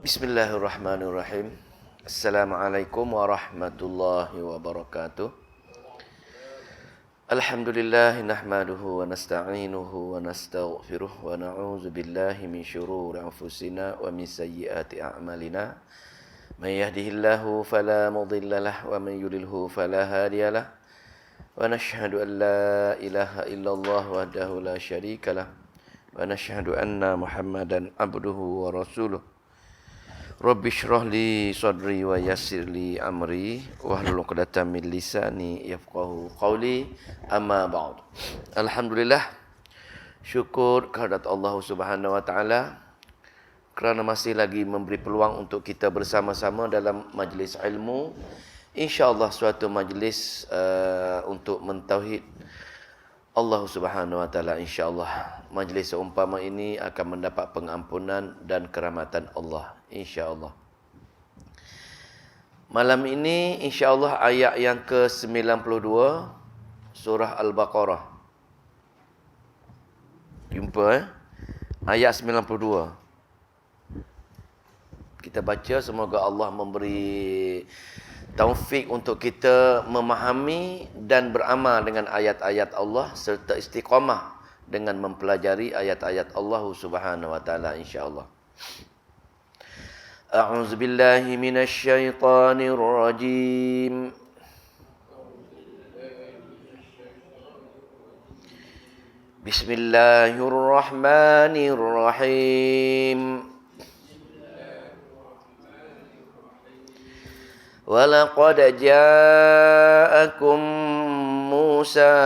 Bismillahirrahmanirrahim. Assalamualaikum warahmatullahi wabarakatuh. Alhamdulillah nahmaduhu wa nasta'inuhu wa nastaghfiruh wa na'udzu billahi min syururi anfusina wa min sayyiati a'malina. May yahdihillahu fala mudhillalah wa man yudlilhu fala hadiyalah. Wa nashhadu an la ilaha illallah wahdahu la syarikalah wa nashhadu anna Muhammadan abduhu wa rasuluh. Rabbi shrah li sadri wa yassir li amri wahlul 'uqdatam min lisani yafqahu qawli, amma ba'd. Alhamdulillah, syukur kehadirat Allah Subhanahu wa taala kerana masih lagi memberi peluang untuk kita bersama-sama dalam majlis ilmu. Insya-Allah suatu majlis untuk mentauhid Allah Subhanahu wa taala. Insya-Allah majlis seumpama ini akan mendapat pengampunan dan kerahmatan Allah, insya-Allah. Malam ini insya-Allah ayat yang ke-92 surah Al-Baqarah. Jumpa ayat 92. Kita baca, semoga Allah memberi taufik untuk kita memahami dan beramal dengan ayat-ayat Allah serta istiqamah dengan mempelajari ayat-ayat Allah Subhanahu wa taala, insya-Allah. A'udzu billahi minasy syaithanir rajim. Bismillahirrahmanirrahim. وَلَقَدْ جَاءَكُمْ مُوسَى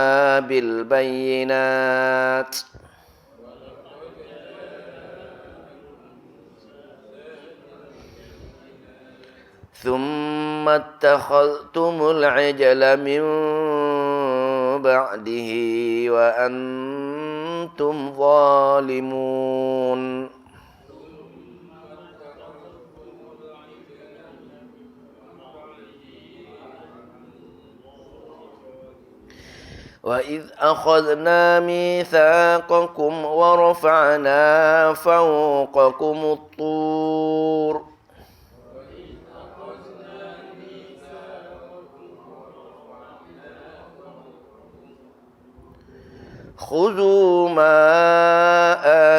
بِالْبَيِّنَاتِ ثُمَّ اتَّخَذْتُمُ الْعِجْلَ مِنْ بَعْدِهِ وَأَنْتُمْ ظَالِمُونَ. وَإِذْ أَخَذْنَا مِيثَاقَكُمْ وَرَفَعْنَا فَوْقَكُمُ الطُّورَ خُذُوا مَا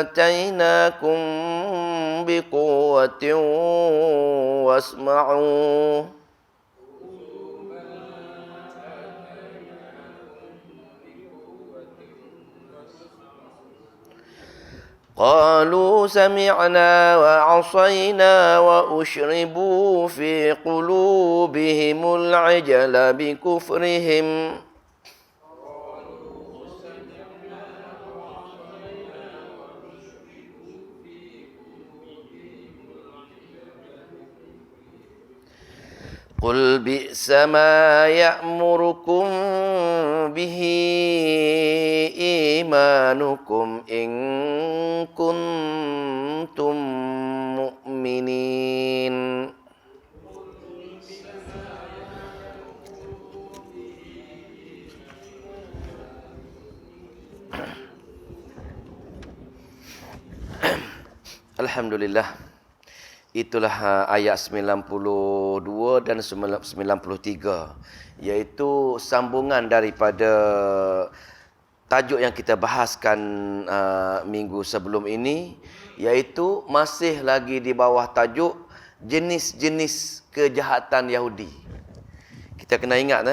آتَيْنَاكُمْ بِقُوَّةٍ وَاسْمَعُوا قالوا سمعنا وعصينا وأشربوا في قلوبهم العجل بكفرهم قل بئس ما يأمركم به إيمانكم إن كنتم مؤمنين. Alhamdulillah. Itulah ayat 92 dan 93, iaitu sambungan daripada tajuk yang kita bahaskan minggu sebelum ini, iaitu masih lagi di bawah tajuk jenis-jenis kejahatan Yahudi. Kita kena ingat,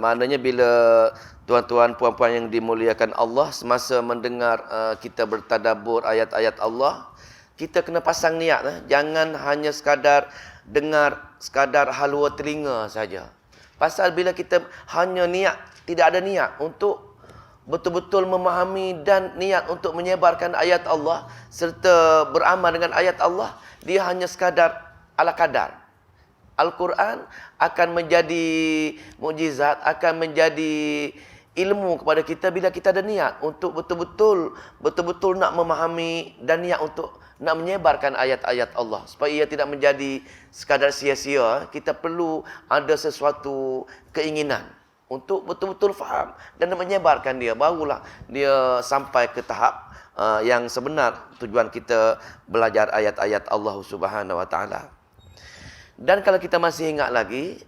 maknanya bila tuan-tuan puan-puan yang dimuliakan Allah, semasa mendengar kita bertadabbur ayat-ayat Allah, kita kena pasang niat, jangan hanya sekadar dengar, sekadar halwa telinga saja. Pasal bila kita hanya niat, tidak ada niat untuk betul-betul memahami dan niat untuk menyebarkan ayat Allah serta beramal dengan ayat Allah, dia hanya sekadar ala kadar. Al-Quran akan menjadi mukjizat, akan menjadi ilmu kepada kita bila kita ada niat untuk betul-betul nak memahami dan niat untuk nak menyebarkan ayat-ayat Allah. Supaya ia tidak menjadi sekadar sia-sia, kita perlu ada sesuatu keinginan untuk betul-betul faham dan menyebarkan dia, barulah dia sampai ke tahap yang sebenar tujuan kita belajar ayat-ayat Allah Subhanahu Wa Taala. Dan kalau kita masih ingat lagi,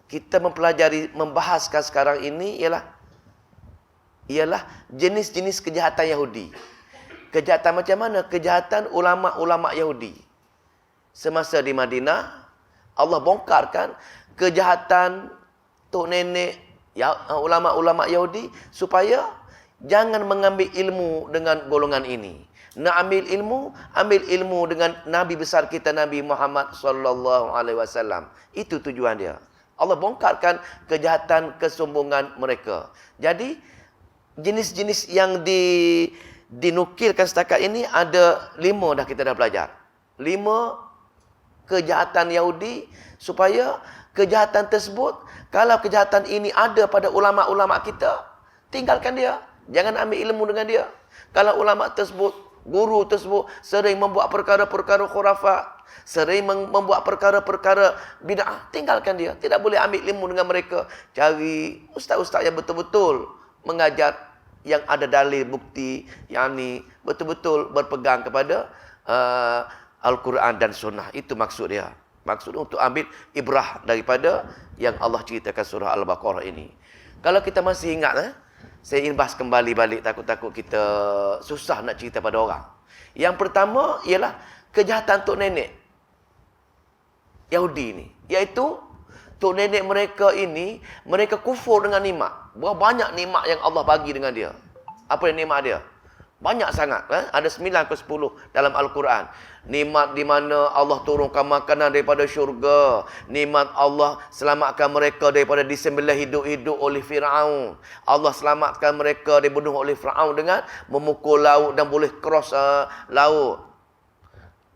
kita membahaskan sekarang ini ialah jenis-jenis kejahatan Yahudi. Kejahatan macam mana? Kejahatan ulama-ulama Yahudi. Semasa di Madinah, Allah bongkarkan kejahatan tok nenek ulama-ulama Yahudi supaya jangan mengambil ilmu dengan golongan ini. Nak ambil ilmu dengan Nabi besar kita Nabi Muhammad sallallahu alaihi wasallam. Itu tujuan dia. Allah bongkarkan kejahatan kesombongan mereka. Jadi jenis-jenis yang dinukilkan setakat ini ada 5 dah kita dah belajar. 5 kejahatan Yahudi supaya kejahatan tersebut, kalau kejahatan ini ada pada ulama-ulama kita, tinggalkan dia. Jangan ambil ilmu dengan dia. Kalau ulama tersebut, guru tersebut sering membuat perkara-perkara khurafat, sering membuat perkara-perkara bid'ah, tinggalkan dia. Tidak boleh ambil ilmu dengan mereka. Cari ustaz-ustaz yang betul-betul mengajar, yang ada dalil bukti, yang ni betul-betul berpegang kepada Al-Quran dan Sunnah. Itu maksud dia. Maksud untuk ambil ibrah daripada yang Allah ceritakan surah Al-Baqarah ini. Kalau kita masih ingat, saya ingin bahas kembali balik, takut-takut kita susah nak cerita pada orang. Yang pertama ialah kejahatan tok nenek Yahudi ini. Iaitu tok nenek mereka ini, mereka kufur dengan nikmat. Berapa banyak nikmat yang Allah bagi dengan dia. Apa yang nikmat dia? Banyak sangat. Ada 9 ke 10 dalam Al-Quran. Nikmat di mana Allah turunkan makanan daripada syurga. Nikmat Allah selamatkan mereka daripada disembelih hidup-hidup oleh Fir'aun. Allah selamatkan mereka dibunuh oleh Fir'aun dengan memukul laut dan boleh cross laut.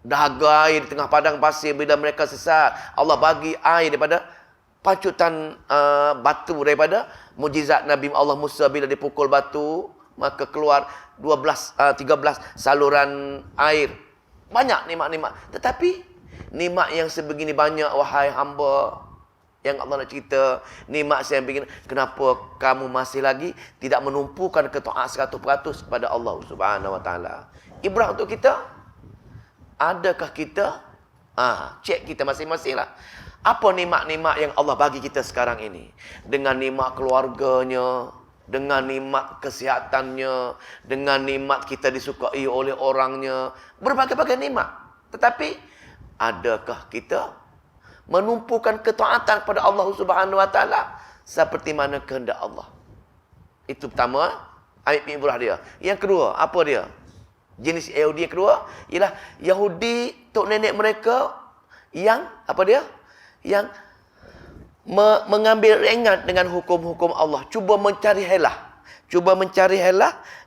Dahaga air di tengah padang pasir bila mereka sesat. Allah bagi air daripada pancutan batu daripada mujizat Nabi Allah Musa bila dipukul batu. Maka keluar 13 saluran air. Banyak nikmat-nikmat. Tetapi nikmat yang sebegini banyak, wahai hamba yang Allah nak cerita, nikmat saya yang begini, kenapa kamu masih lagi tidak menumpukan ketaat 100% kepada Allah Subhanahu Wa Taala? Ibrah untuk kita. Adakah kita cek kita masing-masing lah. Apa nikmat-nikmat yang Allah bagi kita sekarang ini? Dengan nikmat keluarganya, dengan nikmat kesihatannya, dengan nikmat kita disukai oleh orangnya, berbagai-bagai nikmat. Tetapi adakah kita menumpukan ketaatan kepada Allah Subhanahu Wa Taala seperti mana kehendak Allah? Itu pertama, ayat ibrah dia. Yang kedua, apa dia? Jenis Yahudi yang kedua ialah Yahudi tok nenek mereka yang apa dia? Yang mengambil ringan dengan hukum-hukum Allah. Cuba mencari helah.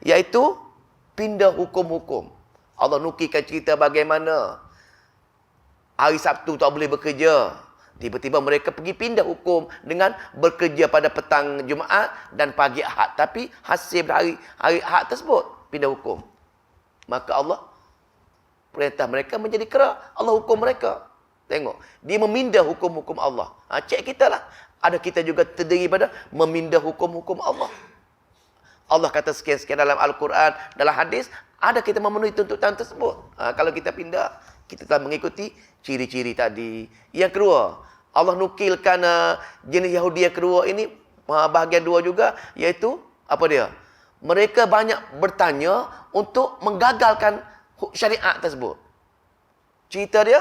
Iaitu pindah hukum-hukum. Allah nukilkan cerita bagaimana hari Sabtu tak boleh bekerja. Tiba-tiba mereka pergi pindah hukum dengan bekerja pada petang Jumaat dan pagi Ahad. Tapi hasil hari Ahad tersebut pindah hukum. Maka Allah perintah mereka menjadi kera. Allah hukum mereka. Tengok, dia memindah hukum-hukum Allah. Cek kita lah. Ada kita juga terdiri pada memindah hukum-hukum Allah. Allah kata sekian-sekian dalam Al-Quran, dalam hadis, ada kita memenuhi tuntutan tersebut. Kalau kita pindah, kita telah mengikuti ciri-ciri tadi. Yang kedua, Allah nukilkan jenis Yahudi yang kedua ini, bahagian dua juga, iaitu, apa dia? Mereka banyak bertanya untuk menggagalkan syariat tersebut. Cerita dia,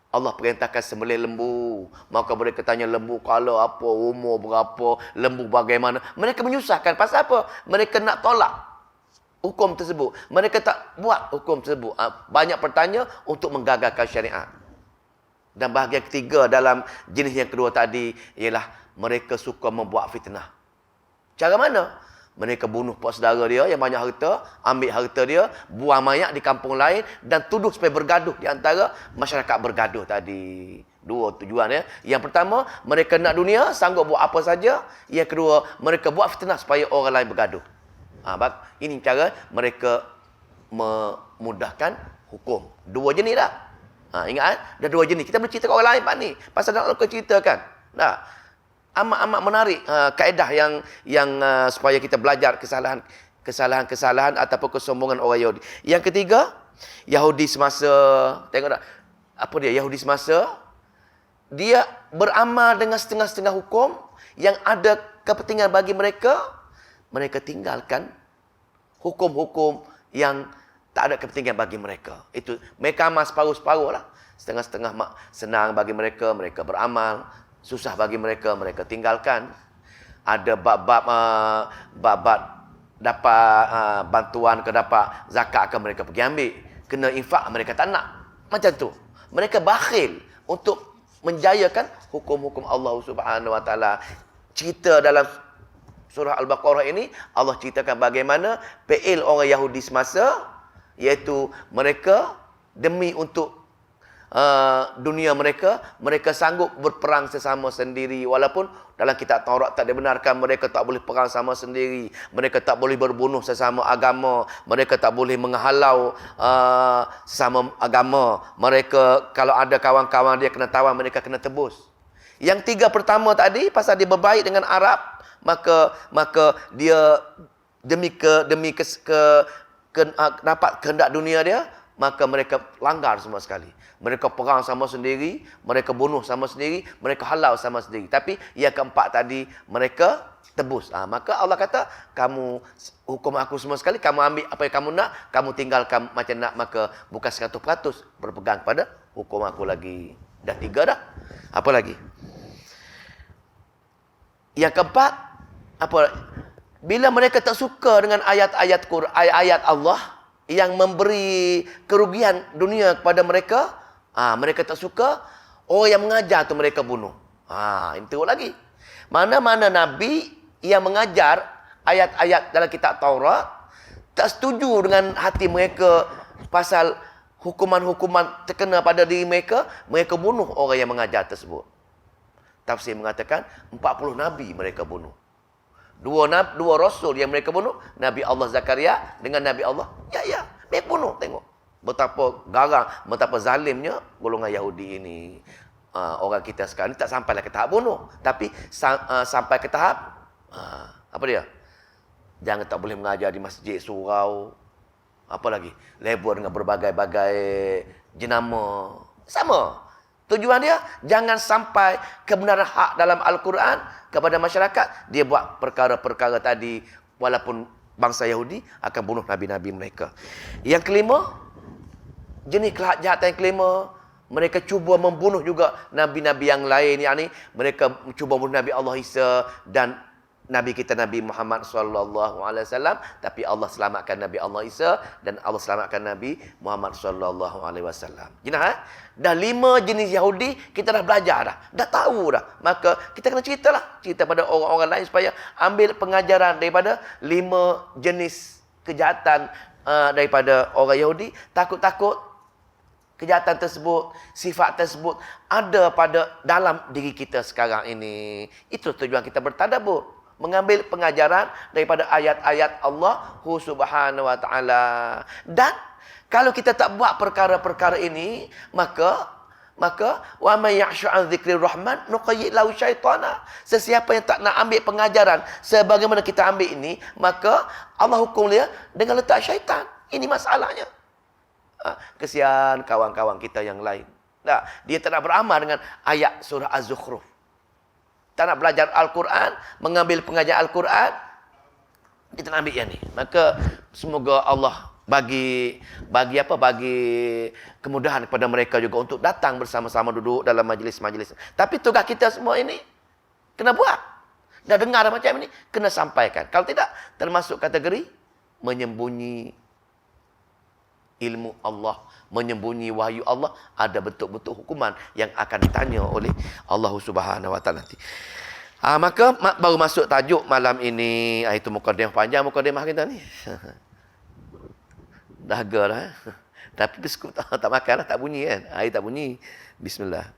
Allah perintahkan sembelih lembu. Maka mereka tanya lembu kalau apa, umur berapa, lembu bagaimana. Mereka menyusahkan. Pasal apa? Mereka nak tolak hukum tersebut. Mereka tak buat hukum tersebut. Banyak bertanya untuk menggagalkan syariat. Dan bahagian ketiga dalam jenis yang kedua tadi ialah mereka suka membuat fitnah. Cara mana? Mereka bunuh pak saudara dia yang banyak harta, ambil harta dia, buang mayat di kampung lain dan tuduh supaya bergaduh di antara masyarakat bergaduh tadi. Dua tujuan ya. Yang pertama, mereka nak dunia, sanggup buat apa saja. Yang kedua, mereka buat fitnah supaya orang lain bergaduh. Ini cara mereka memudahkan hukum. Dua jenis dah. Ingat dah dua jenis. Kita boleh cerita ke orang lain Pak ni. Pasal nak ceritakan. Nah. amat menarik kaedah yang supaya kita belajar kesalahan ataupun kesombongan orang Yahudi. Yang ketiga, Yahudi semasa, tengok tak? Apa dia? Yahudi semasa, dia beramal dengan setengah-setengah hukum yang ada kepentingan bagi mereka. Mereka tinggalkan hukum-hukum yang tak ada kepentingan bagi mereka. Itu mereka amal separuh-separuh lah. Setengah-setengah senang bagi mereka, mereka beramal. Susah bagi mereka, mereka tinggalkan. Ada bab-bab dapat bantuan ke dapat zakat ke mereka pergi ambil. Kena infak, mereka tak nak. Macam tu. Mereka bakhil untuk menjayakan hukum-hukum Allah Subhanahu Wa Taala. Cerita dalam surah Al-Baqarah ini, Allah ceritakan bagaimana fi'il orang Yahudi semasa, iaitu mereka demi untuk dunia mereka sanggup berperang sesama sendiri. Walaupun dalam kitab Taurat tak dibenarkan mereka tak boleh perang sama sendiri. Mereka tak boleh berbunuh sesama agama. Mereka tak boleh menghalau sesama agama. Mereka, kalau ada kawan-kawan dia kena tawan, mereka kena tebus. Yang tiga pertama tadi, pasal dia berbaik dengan Arab, maka dia demi dapat kehendak dunia dia, maka mereka langgar semua sekali. Mereka perang sama sendiri, mereka bunuh sama sendiri, mereka halau sama sendiri. Tapi yang keempat tadi, mereka tebus. Maka Allah kata, kamu hukum aku semua sekali, kamu ambil apa yang kamu nak, kamu tinggalkan macam nak, maka bukan 100% berpegang pada hukum aku lagi. Dah tiga dah. Apa lagi? Yang keempat, apa? Bila mereka tak suka dengan ayat-ayat Allah yang memberi kerugian dunia kepada mereka, mereka tak suka, orang yang mengajar tu mereka bunuh. Itu lagi. Mana-mana Nabi yang mengajar ayat-ayat dalam kitab Taurat, tak setuju dengan hati mereka pasal hukuman-hukuman terkena pada diri mereka, mereka bunuh orang yang mengajar tersebut. Tafsir mengatakan 40 Nabi mereka bunuh. Dua Rasul yang mereka bunuh, Nabi Allah Zakaria dengan Nabi Allah Yahya. Mereka bunuh, tengok. Betapa garang, betapa zalimnya golongan Yahudi ini. Orang kita sekarang ni tak sampailah ke tahap bunuh. Tapi sampai ke tahap, apa dia? Jangan tak boleh mengajar di masjid, surau. Apa lagi? Label dengan berbagai-bagai jenama. Sama. Tujuan dia, jangan sampai kebenaran hak dalam Al-Quran kepada masyarakat. Dia buat perkara-perkara tadi, walaupun bangsa Yahudi akan bunuh Nabi-Nabi mereka. Yang kelima, jenis kejahatan yang kelima, mereka cuba membunuh juga Nabi-Nabi yang lain. Yakni, mereka cuba membunuh Nabi Allah Isa dan Nabi kita Nabi Muhammad sallallahu alaihi wasallam, tapi Allah selamatkan Nabi Allah Isa dan Allah selamatkan Nabi Muhammad sallallahu alaihi wasallam. Dah 5 jenis Yahudi kita dah belajar dah tahu dah. Maka kita kena cerita pada orang-orang lain supaya ambil pengajaran daripada 5 jenis kejahatan daripada orang Yahudi. Takut-takut kejahatan tersebut, sifat tersebut ada pada dalam diri kita sekarang ini. Itu tujuan kita bertadabbur. Mengambil pengajaran daripada ayat-ayat Allah Subhanahu Wa Taala. Dan kalau kita tak buat perkara-perkara ini, maka wa may ya'shu 'an dzikrir rahman nuqayyid lahu syaitana. Sesiapa yang tak nak ambil pengajaran sebagaimana kita ambil ini, maka Allah hukum dia dengan letak syaitan. Ini masalahnya. Kesian kawan-kawan kita yang lain. Dia tak nak beramal dengan ayat surah Az-Zukhruf. Tak nak belajar Al-Quran, mengambil pengajaran Al-Quran, kita nak ambil yang ni. Maka semoga Allah bagi kemudahan kepada mereka juga untuk datang bersama-sama duduk dalam majlis-majlis. Tapi tugas kita semua ini kena buat. Dah dengar macam ini, kena sampaikan. Kalau tidak, termasuk kategori menyembunyi ilmu Allah, menyembunyi wahyu Allah, ada betul-betul hukuman yang akan ditanya oleh Allah Subhanahu Wa Taala nanti. Maka baru masuk tajuk malam ini. Itu mukadimah panjang, mukadimah kita ni. Dahaga lah. Tapi biskut tak makan lah, tak bunyi kan. Air tak bunyi. Bismillah.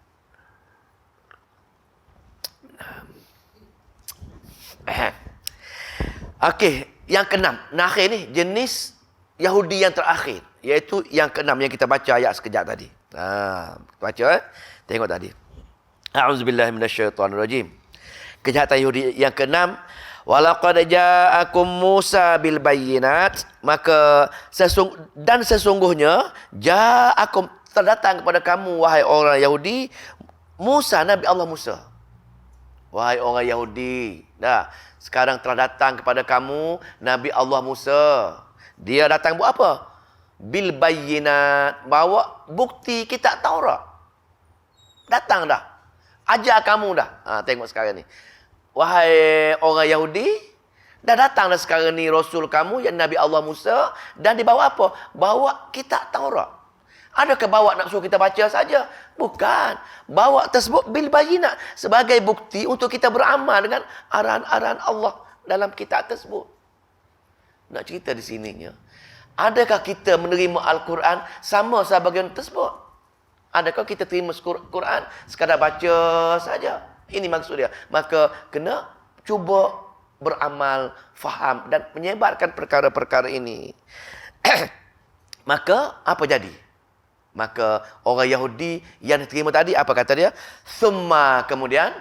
Okey, yang keenam. Nah, akhir ni jenis Yahudi yang terakhir, iaitu yang keenam yang kita baca ayat sekejap tadi. Baca Tengok tadi. A'udzubillahi minasyaitonirrajim. Kejahatan Yahudi yang keenam, walaqad ja'akum Musa bil bayyinat, maka sesungguhnya ja'akum, terdatang kepada kamu wahai orang Yahudi, Musa, Nabi Allah Musa. Wahai orang Yahudi, sekarang telah datang kepada kamu Nabi Allah Musa. Dia datang buat apa? Bil bayyinat, bawa bukti kitab Taurat. Datang dah. Ajar kamu dah. Tengok sekarang ni. Wahai orang Yahudi, dah datang dah sekarang ni Rasul kamu yang Nabi Allah Musa, dan dibawa apa? Bawa kitab Taurat. Adakah bawa nak suruh kita baca saja? Bukan. Bawa tersebut bil bayyinat, sebagai bukti untuk kita beramal dengan arahan-arahan Allah dalam kitab tersebut. Nak cerita di sininya, adakah kita menerima Al-Quran sama sebagaimana tersebut? Adakah kita terima Quran sekadar baca saja? Ini maksud dia. Maka kena cuba beramal, faham dan menyebarkan perkara-perkara ini. Maka apa jadi? Maka orang Yahudi yang diterima tadi, apa kata dia? Thumma kemudian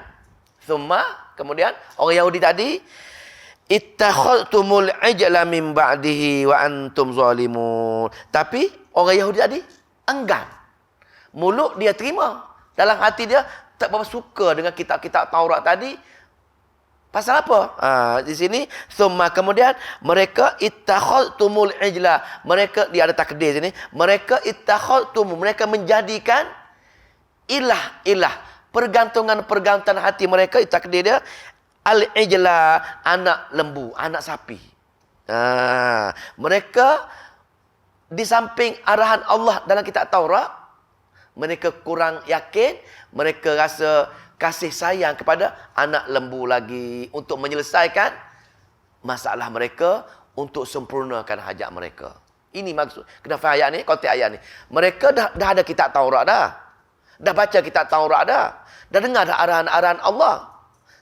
orang Yahudi tadi, ittakhadtumul ijla min ba'dihi wa antum zalimun. Tapi orang Yahudi tadi enggan. Mulut dia terima, dalam hati dia tak berapa suka dengan kitab-kitab Taurat tadi. Pasal apa? Di sini summa kemudian mereka ittakhadtumul ijla. Mereka, dia ada takdir sini. Mereka ittakhadtum, mereka menjadikan ilah-ilah, pergantungan-pergantungan hati mereka, takdir dia al-ijla, anak lembu, anak sapi. Mereka di samping arahan Allah dalam kitab Taurat, mereka kurang yakin, mereka rasa kasih sayang kepada anak lembu lagi untuk menyelesaikan masalah mereka, untuk sempurnakan hajat mereka. Ini maksud. Kenapa ayat ni, konteks ayat ni. Mereka dah ada kitab Taurat dah. Dah baca kitab Taurat dah. Dah dengar dah arahan-arahan Allah.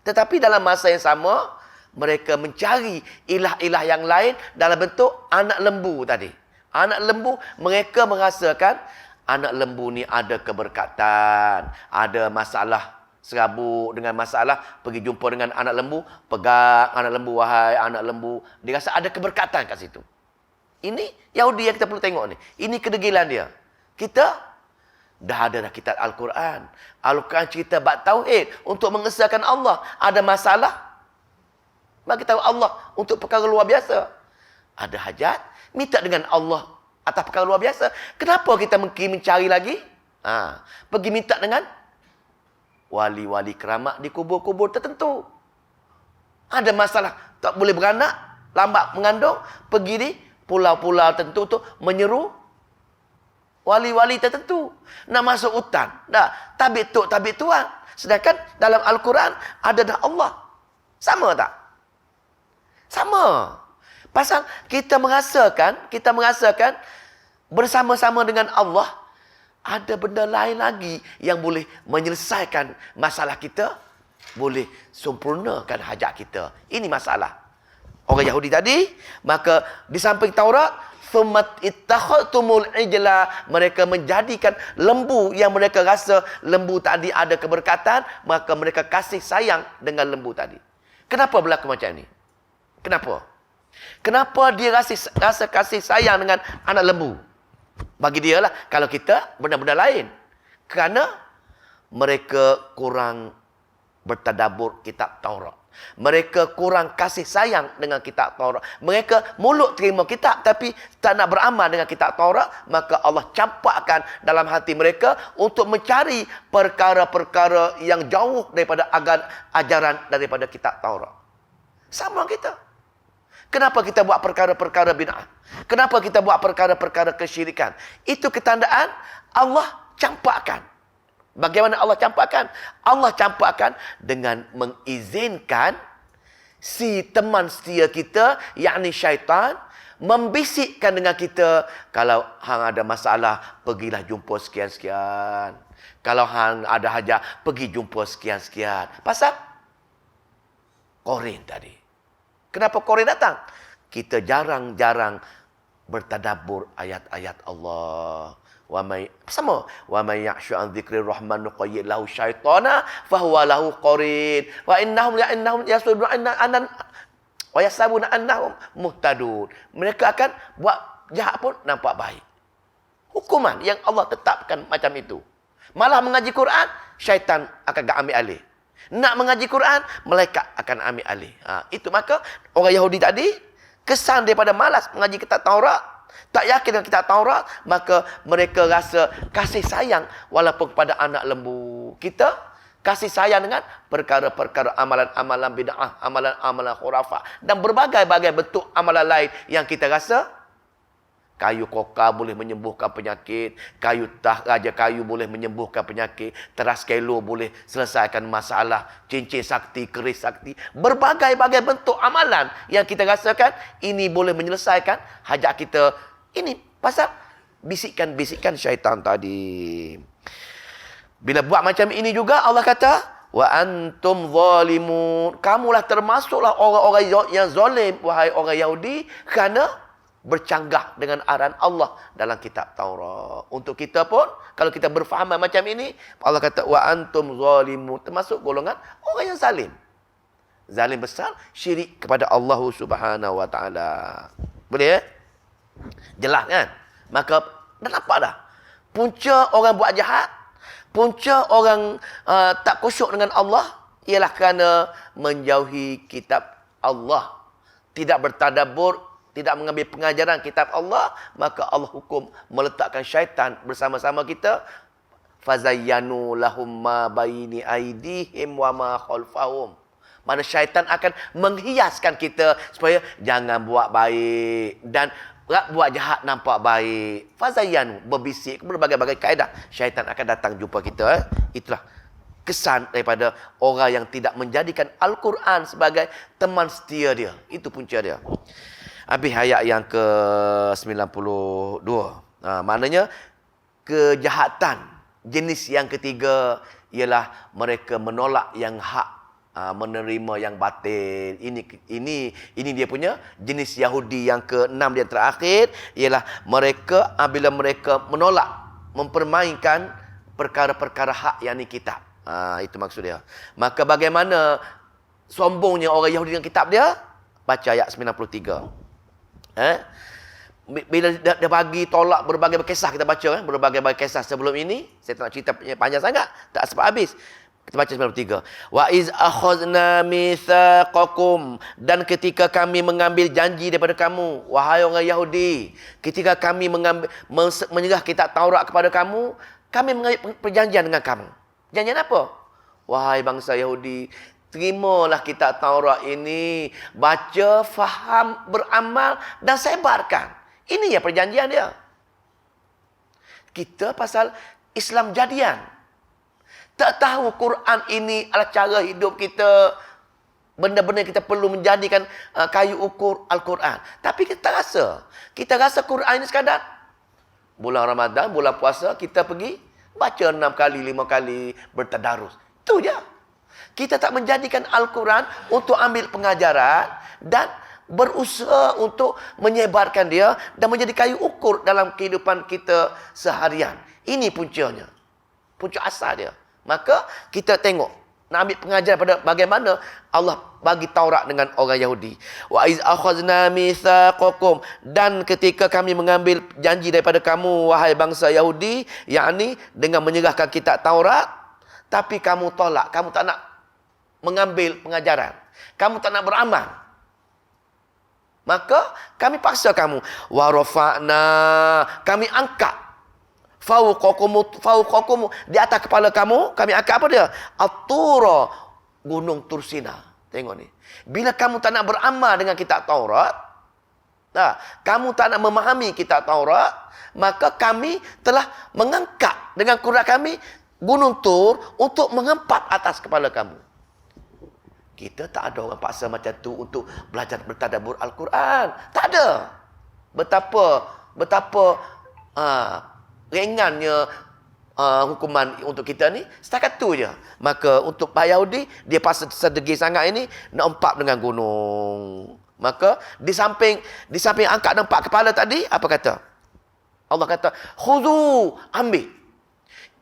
Tetapi dalam masa yang sama, mereka mencari ilah-ilah yang lain dalam bentuk anak lembu tadi. Anak lembu, mereka merasakan anak lembu ni ada keberkatan, ada masalah serabut dengan masalah, pergi jumpa dengan anak lembu, pegang anak lembu, wahai anak lembu, dia rasa ada keberkatan kat situ. Ini Yahudi yang kita perlu tengok ni. Ini kedegilan dia. Kita dah ada dah kitab Al-Quran. Al-Quran cerita bab tauhid untuk mengesahkan Allah. Ada masalah, bagi tahu Allah untuk perkara luar biasa. Ada hajat, minta dengan Allah atas perkara luar biasa. Kenapa kita mencari lagi? Pergi minta dengan wali-wali keramat di kubur-kubur tertentu. Ada masalah, tak boleh beranak, lambat mengandung, pergi di pulau-pulau tertentu tu menyeru wali-wali tertentu. Nak masuk hutan, tabik tok, tabik tuan. Sedangkan dalam Al-Quran ada dah Allah. Sama tak? Sama. Pasal kita merasakan bersama-sama dengan Allah, ada benda lain lagi yang boleh menyelesaikan masalah kita, boleh sempurnakan hajat kita. Ini masalah orang Yahudi tadi. Maka di samping Taurat, thummat ittakhadtumul ijla, mereka menjadikan lembu yang mereka rasa lembu tadi ada keberkatan, maka mereka kasih sayang dengan lembu tadi. Kenapa berlaku macam ni? Kenapa dia rasa kasih sayang dengan anak lembu? Bagi dia lah, kalau kita benda-benda lain. Kerana mereka kurang bertadabbur kitab Taurat. Mereka kurang kasih sayang dengan kitab Taurat. Mereka mulut terima kitab tapi tak nak beramal dengan kitab Taurat. Maka Allah campakkan dalam hati mereka untuk mencari perkara-perkara yang jauh daripada ajaran daripada kitab Taurat. Sama kita. Kenapa kita buat perkara-perkara bid'ah? Kenapa kita buat perkara-perkara kesyirikan? Itu ketandaan Allah campakkan. Bagaimana Allah campakkan? Allah campakkan dengan mengizinkan si teman setia kita, yakni syaitan, membisikkan dengan kita, kalau hang ada masalah, pergilah jumpa sekian-sekian. Kalau hang ada hajat, pergi jumpa sekian-sekian. Pasal Qorin tadi. Kenapa Qorin datang? Kita jarang-jarang bertadabbur ayat-ayat Allah. Wa may ya'shu an dzikri rahman nuqayyid lahu syaitana fahuwa lahu qarin. Wa innahum yasuduna annan wa yasabuna annahum muhtadun. Mereka akan buat jahat pun nampak baik. Hukuman yang Allah tetapkan macam itu. Malah mengaji Quran, syaitan akan ambil alih. Nak mengaji Quran, malaikat akan ambil alih. Itu maka orang Yahudi tadi kesan daripada malas mengaji kitab Taurat, tak yakin dengan kitab Taurat, maka mereka rasa kasih sayang walaupun kepada anak lembu. Kita kasih sayang dengan perkara-perkara amalan-amalan bid'ah, amalan-amalan khurafat dan berbagai-bagai bentuk amalan lain yang kita rasa kayu koka boleh menyembuhkan penyakit, raja kayu boleh menyembuhkan penyakit, teras kelo boleh selesaikan masalah, cincin sakti, keris sakti, berbagai-bagai bentuk amalan yang kita rasakan ini boleh menyelesaikan hajat kita. Ini pasal bisikan-bisikan syaitan tadi. Bila buat macam ini juga Allah kata, wa antum zalimun. Kamulah termasuklah orang-orang yang zalim, wahai orang Yahudi, kerana bercanggah dengan arahan Allah dalam kitab Taurat. Untuk kita pun, kalau kita berfaham macam ini, Allah kata, wa antum zalimun, termasuk golongan orang yang zalim. Zalim besar, syirik kepada Allah Subhanahu wa Ta'ala. Boleh? Jelas kan? Maka, dah nampak dah. Punca orang buat jahat, punca orang tak khusyuk dengan Allah, ialah kerana menjauhi kitab Allah. Tidak bertadabbur, tidak mengambil pengajaran kitab Allah, maka Allah hukum meletakkan syaitan bersama-sama kita. Fazayyanu lahum ma baini aidihim wa ma khalfahum. Mana syaitan akan menghiaskan kita supaya jangan buat baik dan buat jahat nampak baik. Fazayyanu, berbisik, berbagai-bagai kaedah. Syaitan akan datang jumpa kita. Itulah kesan daripada orang yang tidak menjadikan Al-Quran sebagai teman setia dia. Itu punca dia. Habis ayat yang ke-92. Maknanya, kejahatan jenis yang ketiga ialah mereka menolak yang hak, menerima yang batil. Ini dia punya jenis Yahudi yang ke-6 dia terakhir, ialah mereka bila mereka menolak, mempermainkan perkara-perkara hak yang ni kitab. Itu maksud dia. Maka bagaimana sombongnya orang Yahudi dengan kitab dia? Baca ayat 93. Bila dia bagi tolak berbagai kisah, kita baca berbagai kisah sebelum ini. Saya tak nak cerita panjang sangat, tak sempat habis. Kita baca 93. Wa iz akhadna mitsaqakum, dan ketika kami mengambil janji daripada kamu, wahai orang Yahudi, ketika kami menyerah kitab Taurat kepada kamu, kami mengambil perjanjian dengan kamu. Janjian apa? Wahai bangsa Yahudi, terimalah kitab Taurat ini, baca, faham, beramal dan sebarkan. Ini ya perjanjian dia. Kita pasal Islam jadian. Tak tahu Quran ini adalah cara hidup kita. Benda-benda kita perlu menjadikan kayu ukur Al-Quran. Tapi kita rasa Quran ini sekadar bulan Ramadan, bulan puasa, kita pergi baca 6 kali, 5 kali, bertadarus. Itu je. Kita tak menjadikan Al-Quran untuk ambil pengajaran dan berusaha untuk menyebarkan dia dan menjadi kayu ukur dalam kehidupan kita seharian. Ini puncanya. Punca asal dia. Maka kita tengok, nak ambil pengajaran pada bagaimana Allah bagi Taurat dengan orang Yahudi. Wa iz akhadna mitsaqakum, dan ketika kami mengambil janji daripada kamu wahai bangsa Yahudi, yakni dengan menyerahkan kitab Taurat, tapi kamu tolak, kamu tak nak mengambil pengajaran, kamu tak nak beramal, maka kami paksa kamu. Wa rafa'na, kami angkat fauqakum, di atas kepala kamu, kami angkat apa dia? At-Tura, gunung Tursina. Tengok ni. Bila kamu tak nak beramal dengan kitab Taurat, kamu tak nak memahami kitab Taurat, maka kami telah mengangkat dengan kuda kami gunung Tur untuk mengempat atas kepala kamu. Kita tak ada orang paksa macam tu untuk belajar bertadabbur Al-Quran. Tak ada. Betapa ringannya hukuman untuk kita ni. Setakat tu je. Maka untuk Pak Yahudi, dia pasal sedegi sangat ini, nak empat dengan gunung. Maka di samping angkat dan empat kepala tadi, apa kata? Allah kata, khuzu, ambil.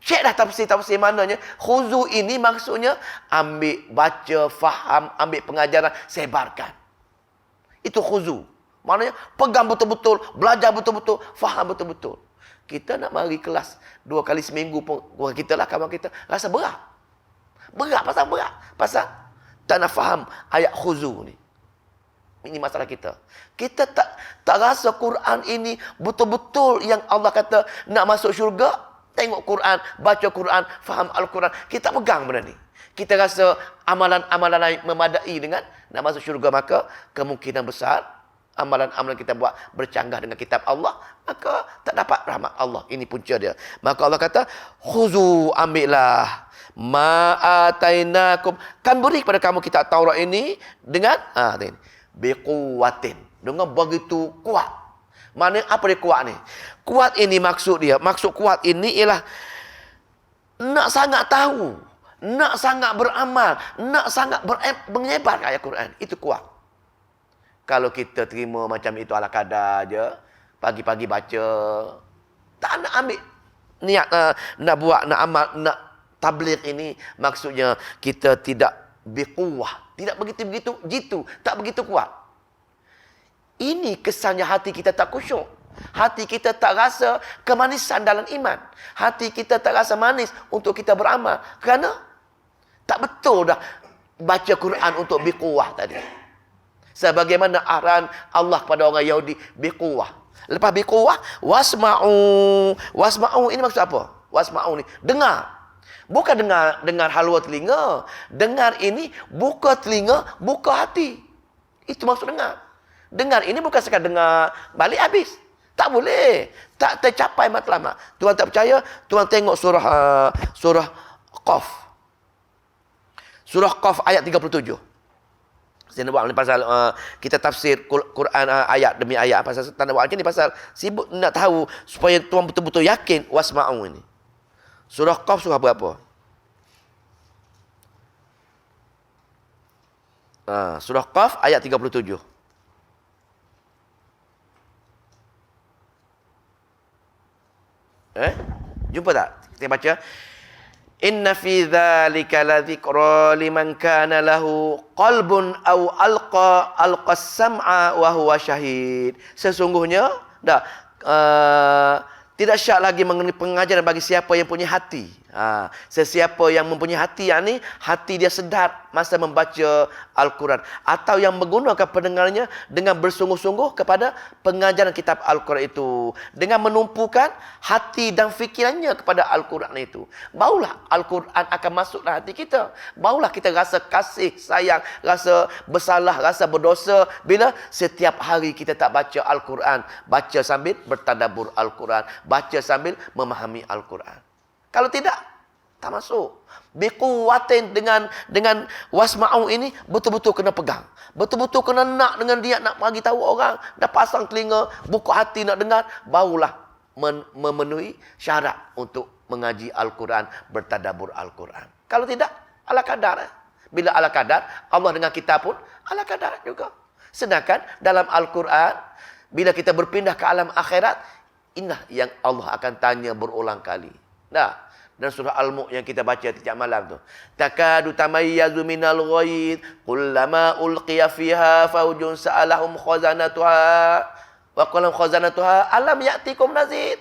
Cek dah tafsir-tafsir mananya. Khuzu ini maksudnya ambil, baca, faham, ambil pengajaran, sebarkan. Itu khuzu. Maknanya pegang betul-betul, belajar betul-betul, faham betul-betul. Kita nak mari kelas 2 kali seminggu pun, kita lah, kawan kita, rasa berat. Berat, pasal berat. Pasal tak nak faham ayat khuzu ni. Ini masalah kita. Kita tak rasa Quran ini betul-betul yang Allah kata nak masuk syurga. Tengok Quran, baca Quran, faham Al-Quran. Kita pegang benda ni. Kita rasa amalan-amalan lain memadai dengan nak masuk syurga. Maka kemungkinan besar amalan-amalan kita buat bercanggah dengan kitab Allah. Maka tak dapat rahmat Allah. Ini punca dia. Maka Allah kata, khuzu, ambillah. Ma'atainakum. Kan beri kepada kamu kitab Taurat ini dengan biquwatin, dengan begitu kuat. Mana apa dia kuat ni? Kuat ini maksud dia, maksud kuat ini ialah nak sangat tahu, nak sangat beramal, nak sangat menyebar ayat Quran. Itu kuat. Kalau kita terima macam itu ala kadar je, pagi-pagi baca, tak nak ambil niat nak buat, nak amal, nak tabligh ini, maksudnya kita tidak biquwah, tidak begitu-begitu jitu, tak begitu kuat. Ini kesannya hati kita tak khusyuk. Hati kita tak rasa kemanisan dalam iman. Hati kita tak rasa manis untuk kita beramal. Kerana tak betul dah baca Quran untuk biquwah tadi. Sebagaimana arahan Allah kepada orang Yahudi, biquwah. Lepas biquwah, wasma'u. Wasma'u ini maksud apa? Wasma'u ni, dengar. Bukan dengar halwa telinga. Dengar ini buka telinga, buka hati. Itu maksud dengar. Dengar ini bukan sekadar dengar balik habis. Tak boleh. Tak tercapai matlamat. Tuan tak percaya? Tuan tengok surah Qaf. Surah Qaf ayat 37. Saya nak buat ni pasal kita tafsir Quran ayat demi ayat. Pasal tak nak buat ni pasal sibuk nak tahu supaya tuan betul-betul yakin wasma'u ini. Surah Qaf surah berapa? Surah Qaf ayat 37. Jumpa tak? Kita baca. Inna fi dzalika ladzikra liman kana lahu qalbun aw alqa as-sam'a wa huwa syahid. Sesungguhnya tidak syak lagi mengenai pengajaran bagi siapa yang punya hati. Sesiapa yang mempunyai hati, yakni hati dia sedar masa membaca Al-Quran, atau yang menggunakan pendengarnya dengan bersungguh-sungguh kepada pengajaran kitab Al-Quran itu, dengan menumpukan hati dan fikirannya kepada Al-Quran itu, barulah Al-Quran akan masuk dalam hati kita. Barulah kita rasa kasih, sayang, rasa bersalah, rasa berdosa bila setiap hari kita tak baca Al-Quran, baca sambil bertadabbur Al-Quran, baca sambil memahami Al-Quran. Kalau tidak, tak masuk. Biquwatin, dengan wasma'u ini betul-betul kena pegang. Betul-betul kena nak dengan dia, nak bagi tahu orang, dah pasang telinga, buka hati nak dengar, barulah memenuhi syarat untuk mengaji Al-Quran, bertadabbur Al-Quran. Kalau tidak, ala kadar. Bila ala kadar, Allah dengan kita pun ala kadar juga. Sedangkan dalam Al-Quran, bila kita berpindah ke alam akhirat, inilah yang Allah akan tanya berulang kali. Dan surah Al-Mulk yang kita baca setiap malam tu. Takadu tamayyazu minal ghaid kullama ulqiya fiha faujun sa'alahum khazanatuha wa qalam khazanatuha alam ya'tikum nazir.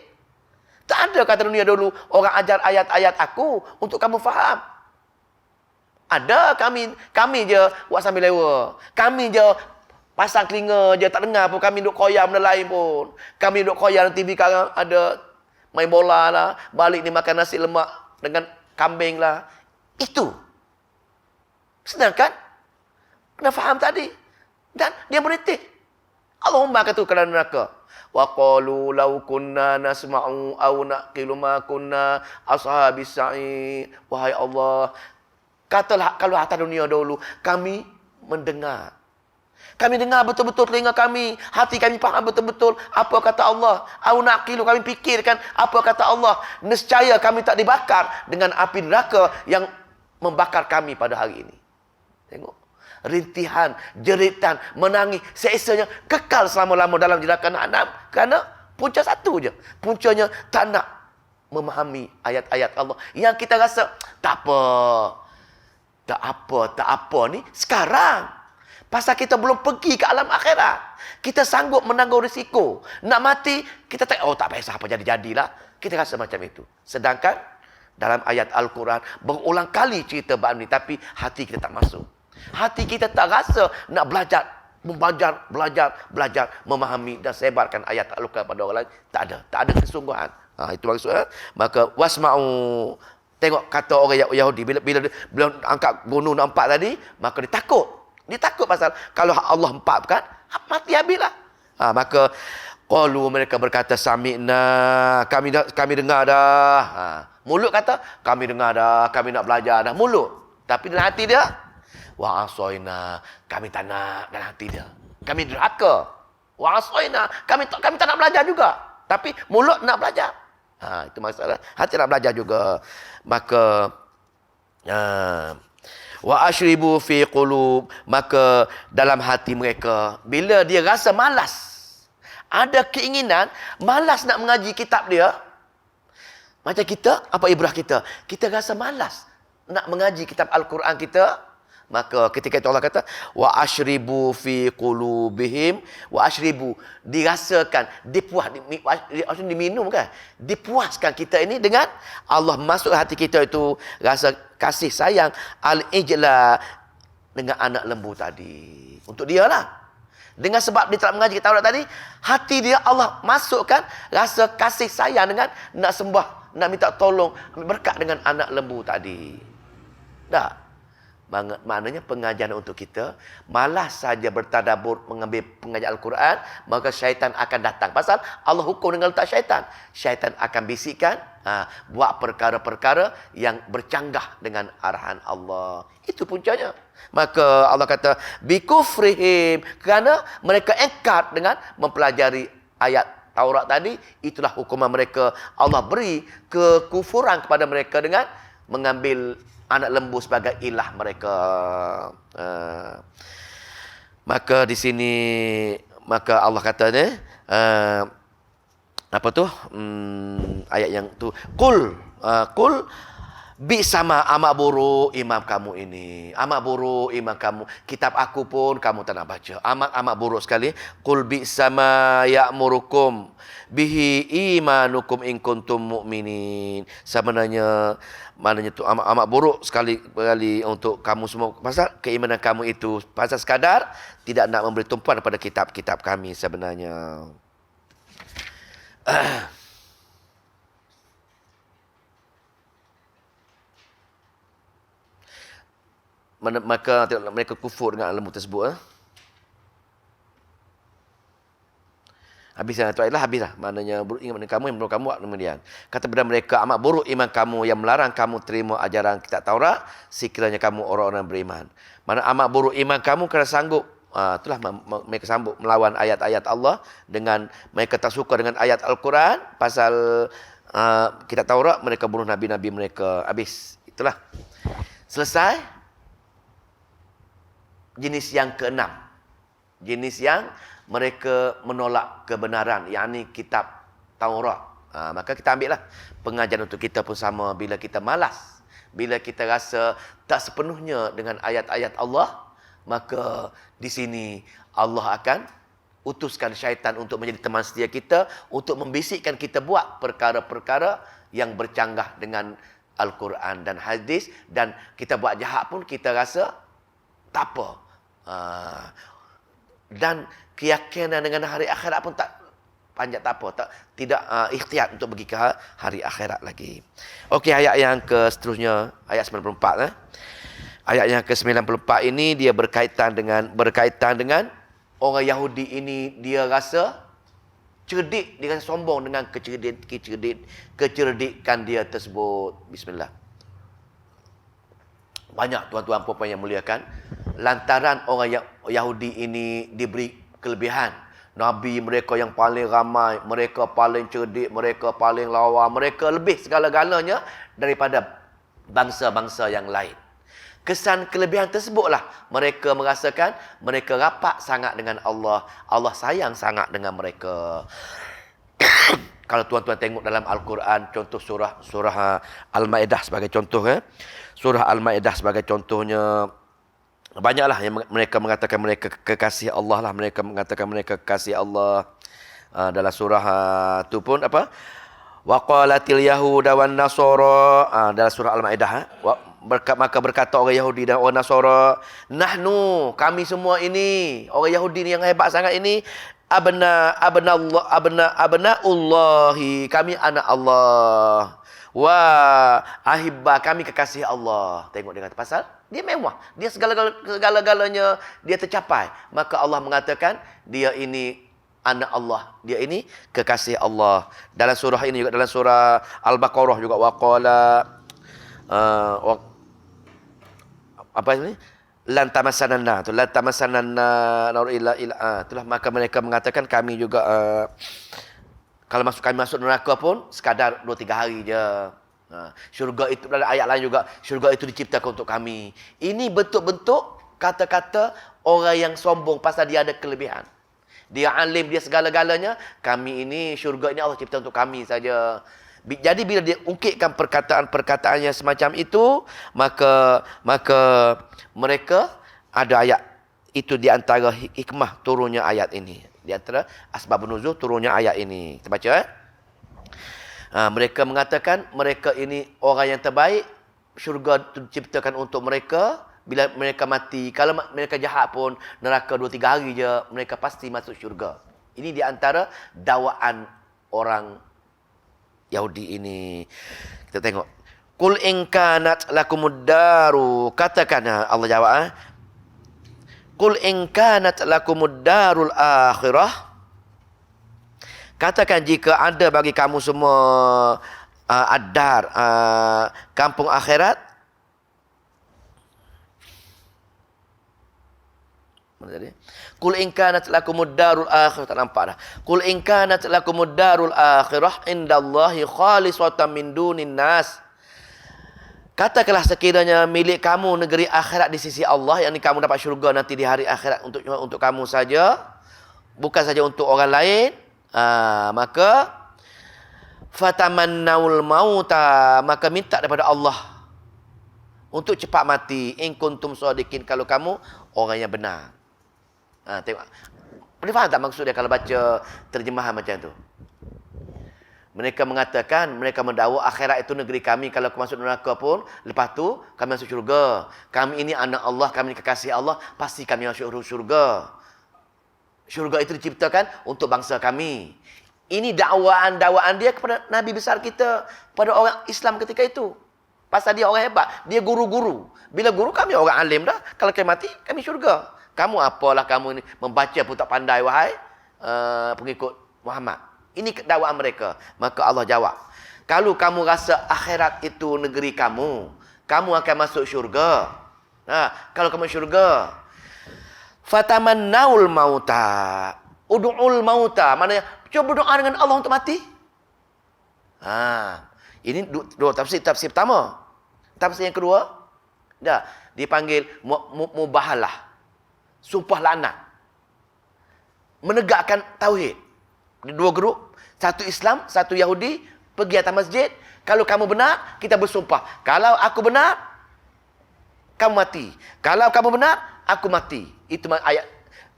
Tak ada kata dunia dulu orang ajar ayat-ayat aku untuk kamu faham. Ada, kami je buat sambil lewa. Kami je pasang telinga je tak dengar pun, kami duk koyam benda lain pun. Kami duk koyam TV sekarang ada main bola lah, balik ni makan nasi lemak dengan kambing lah. Itu. Sedangkan, kena faham tadi. Dan dia menitik. Allahumma kata kerana neraka. Wa qalu law kunna nasma'u aw naqilu ma kunna ashabis sa'ir. Wahai Allah, katalah kalau atas dunia dahulu, kami mendengar. Kami dengar betul-betul telinga kami, hati kami faham betul-betul apa kata Allah. Au naqilu, kami fikirkan apa kata Allah. Nescaya kami tak dibakar dengan api neraka yang membakar kami pada hari ini. Tengok. Rintihan, jeritan, menangis, seesanya kekal selama-lama dalam neraka Jahanam kerana Punca satu je. Puncanya tak nak memahami ayat-ayat Allah. Yang kita rasa, tak apa. Tak apa ni sekarang. Pasal kita belum pergi ke alam akhirat. Kita sanggup menanggung risiko. Nak mati, kita tak payah apa jadi-jadilah. Kita rasa macam itu. Sedangkan dalam ayat Al-Quran berulang kali cerita bab ni, tapi hati kita tak masuk. Hati kita tak rasa nak belajar, memahami dan sebarkan ayat Al-Quran pada orang lain. Tak ada kesungguhan. Itu maksudnya. Maka wasma'u, tengok kata orang Yahudi bila angkat gunung nampak tadi, maka dia takut. Dia takut pasal kalau Allah empapkan, mati habislah. Maka qalu, mereka berkata sami'na, kami dengar dah. Mulut kata kami dengar dah, kami nak belajar dah, mulut. Tapi dalam hati dia, wa asoina, kami tak nak dalam hati dia. Kami derhaka. Wa asoina, kami tak nak belajar juga. Tapi mulut nak belajar. Itu masalah. Hati nak belajar juga. Maka wa asyribu fi qulub, maka dalam hati mereka, bila dia rasa malas, ada keinginan malas nak mengaji kitab dia. Macam kita, apa ibrah kita? Kita rasa malas nak mengaji kitab Al-Quran kita. Maka ketika itu Allah kata, wa asyribu fi qulubihim, wa asyribu, dirasakan, diminum kan? Dipuaskan kita ini dengan Allah masuk hati kita itu rasa kasih sayang, al-ijla, dengan anak lembu tadi. Untuk dia lah. Dengan sebab dia tak mengaji Taurat tadi, hati dia Allah masukkan rasa kasih sayang dengan nak sembah, nak minta tolong, berkat dengan anak lembu tadi. Dah. Maknanya pengajian untuk kita, malas saja bertadabur mengambil pengajian Al-Quran, maka syaitan akan datang. Pasal Allah hukum dengan letak syaitan. Syaitan akan bisikkan, buat perkara-perkara yang bercanggah dengan arahan Allah. Itu puncanya. Maka Allah kata, bikufrihim, kerana mereka engkar dengan mempelajari ayat Taurat tadi, itulah hukuman mereka. Allah beri kekufuran kepada mereka dengan mengambil anak lembu sebagai ilah mereka. Maka di sini, maka Allah katanya, apa tu? Ayat yang tu, Qul bi sama amak buruk imam kamu ini. Amak buruk imam kamu. Kitab aku pun kamu tak nak baca. Amak buruk sekali. Qul bi sama ya'murukum bihi imanukum in kuntum mu'minin. Sebenarnya maknanya tu amat buruk sekali untuk kamu semua. Pasal keimanan kamu itu pasal sekadar tidak nak memberi tumpuan pada kitab-kitab kami sebenarnya. Maka mereka kufur dengan lembu tersebut. Habislah tu ayatlah, habislah. Maknanya buruk iman kamu yang buruk kamu buat kemudian. Kata kepada mereka, amat buruk iman kamu yang melarang kamu terima ajaran kitab Taurat, sekiranya kamu orang-orang beriman. Mana amat buruk iman kamu kerana sanggup, itulah mereka sanggup melawan ayat-ayat Allah dengan mereka tak suka dengan ayat Al-Quran, pasal kitab Taurat, mereka bunuh nabi-nabi mereka. Habis. Itulah. Selesai. Jenis yang keenam. Jenis yang mereka menolak kebenaran, yakni kitab Taurat. Maka kita ambillah pengajian untuk kita pun sama. Bila kita malas, bila kita rasa tak sepenuhnya dengan ayat-ayat Allah, maka di sini Allah akan utuskan syaitan untuk menjadi teman setia kita, untuk membisikkan kita buat perkara-perkara yang bercanggah dengan Al-Quran dan hadis, dan kita buat jahat pun kita rasa tak apa. Dan keyakinan dengan hari akhirat pun tak panjat, tak apa, tidak ikhtiar untuk pergi ke hari akhirat lagi. Okey, ayat yang ke seterusnya, ayat 94. Ayat yang ke-94 ini dia berkaitan dengan orang Yahudi ini. Dia rasa cerdik, dia rasa sombong dengan kecerdikan dia tersebut. Bismillah. Banyak tuan-tuan puan-puan yang muliakan, lantaran orang Yahudi ini diberi kelebihan. Nabi mereka yang paling ramai, mereka paling cerdik, mereka paling lawa, mereka lebih segala-galanya daripada bangsa-bangsa yang lain. Kesan kelebihan tersebutlah mereka merasakan mereka rapat sangat dengan Allah. Allah sayang sangat dengan mereka. Kalau tuan-tuan tengok dalam Al-Quran, contoh surah Al-Maidah sebagai contoh, surah Al-Maidah sebagai contohnya, banyaklah yang mereka mengatakan mereka kekasih Allah lah, mereka mengatakan mereka kekasih Allah. Dalam surah tu pun apa? Wa qalatil yahuda wan nasara, dalam surah Al-Maidah, maka berkata orang Yahudi dan orang Nasara, nahnu, kami semua ini, orang Yahudi ni yang hebat sangat ini, abnaullahi, kami anak Allah, wa ahibba, kami kekasih Allah. Tengok dia kata, pasal dia mewah, dia segala-galanya dia tercapai, maka Allah mengatakan dia ini anak Allah, dia ini kekasih Allah. Dalam surah ini juga, dalam surah Al-Baqarah juga, waqala apa ini, lan tamassananna, tu lan tamassananna nar illa itulah, maka mereka mengatakan kami juga kalau kami masuk neraka pun sekadar 2-3 hari je. Syurga itu, dalam ayat lain juga, syurga itu diciptakan untuk kami. Ini bentuk-bentuk kata-kata orang yang sombong pasal dia ada kelebihan. Dia alim, dia segala-galanya. Kami ini, syurga ini Allah cipta untuk kami saja. Jadi bila dia ungkitkan perkataan-perkataannya semacam itu, maka mereka ada ayat. Itu di antara hikmah turunnya ayat ini. Di antara asbab nuzul turunnya ayat ini. Kita baca. Mereka mengatakan mereka ini orang yang terbaik. Syurga itu diciptakan untuk mereka. Bila mereka mati, kalau mereka jahat pun, neraka 2-3 hari je, mereka pasti masuk syurga. Ini di antara dakwaan orang Yahudi ini. Kita tengok. Qul in kanat lakumud daru. Katakan, Allah jawab. Qul in kanat lakumud darul akhirah. Katakan jika ada bagi kamu semua ad-dar, kampung akhirat. Qul in kanat lakumud darul akhirah, tak nampak dah. Qul in kanat lakumud darul akhirah indallahi khalisatan min dunin nas. Katakanlah sekiranya milik kamu negeri akhirat di sisi Allah, yakni kamu dapat syurga nanti di hari akhirat untuk kamu saja, bukan saja untuk orang lain, maka fatamannaul mauta, maka minta daripada Allah untuk cepat mati, in kuntum shadiqin, kalau kamu orang yang benar. Tengok. Boleh faham tak maksud dia kalau baca terjemahan macam tu? Mereka mengatakan, mereka mendakwa akhirat itu negeri kami, kalau aku masuk neraka pun, lepas tu kami masuk syurga. Kami ini anak Allah, kami ini kekasih Allah, pasti kami masuk syurga. Syurga itu diciptakan untuk bangsa kami. Ini dakwaan dia kepada Nabi besar kita, pada orang Islam ketika itu. Pasal dia orang hebat, dia guru-guru. Bila guru, kami orang alim dah, kalau kami mati, kami syurga. Kamu apalah kamu ini, membaca pun tak pandai, wahai pengikut Muhammad. Ini dakwaan mereka. Maka Allah jawab, kalau kamu rasa akhirat itu negeri kamu, kamu akan masuk syurga. Kalau kamu syurga, fatamannaul mauta, ud'ul mauta, maknanya cuba doa dengan Allah untuk mati. Ini dua tafsir. Tafsir pertama. Tafsir yang kedua, dipanggil mubahalah, sumpah laknat, menegakkan tauhid. Dua grup, satu Islam, satu Yahudi, pergi atas masjid. Kalau kamu benar, kita bersumpah. Kalau aku benar, kamu mati. Kalau kamu benar, aku mati. Itu ayat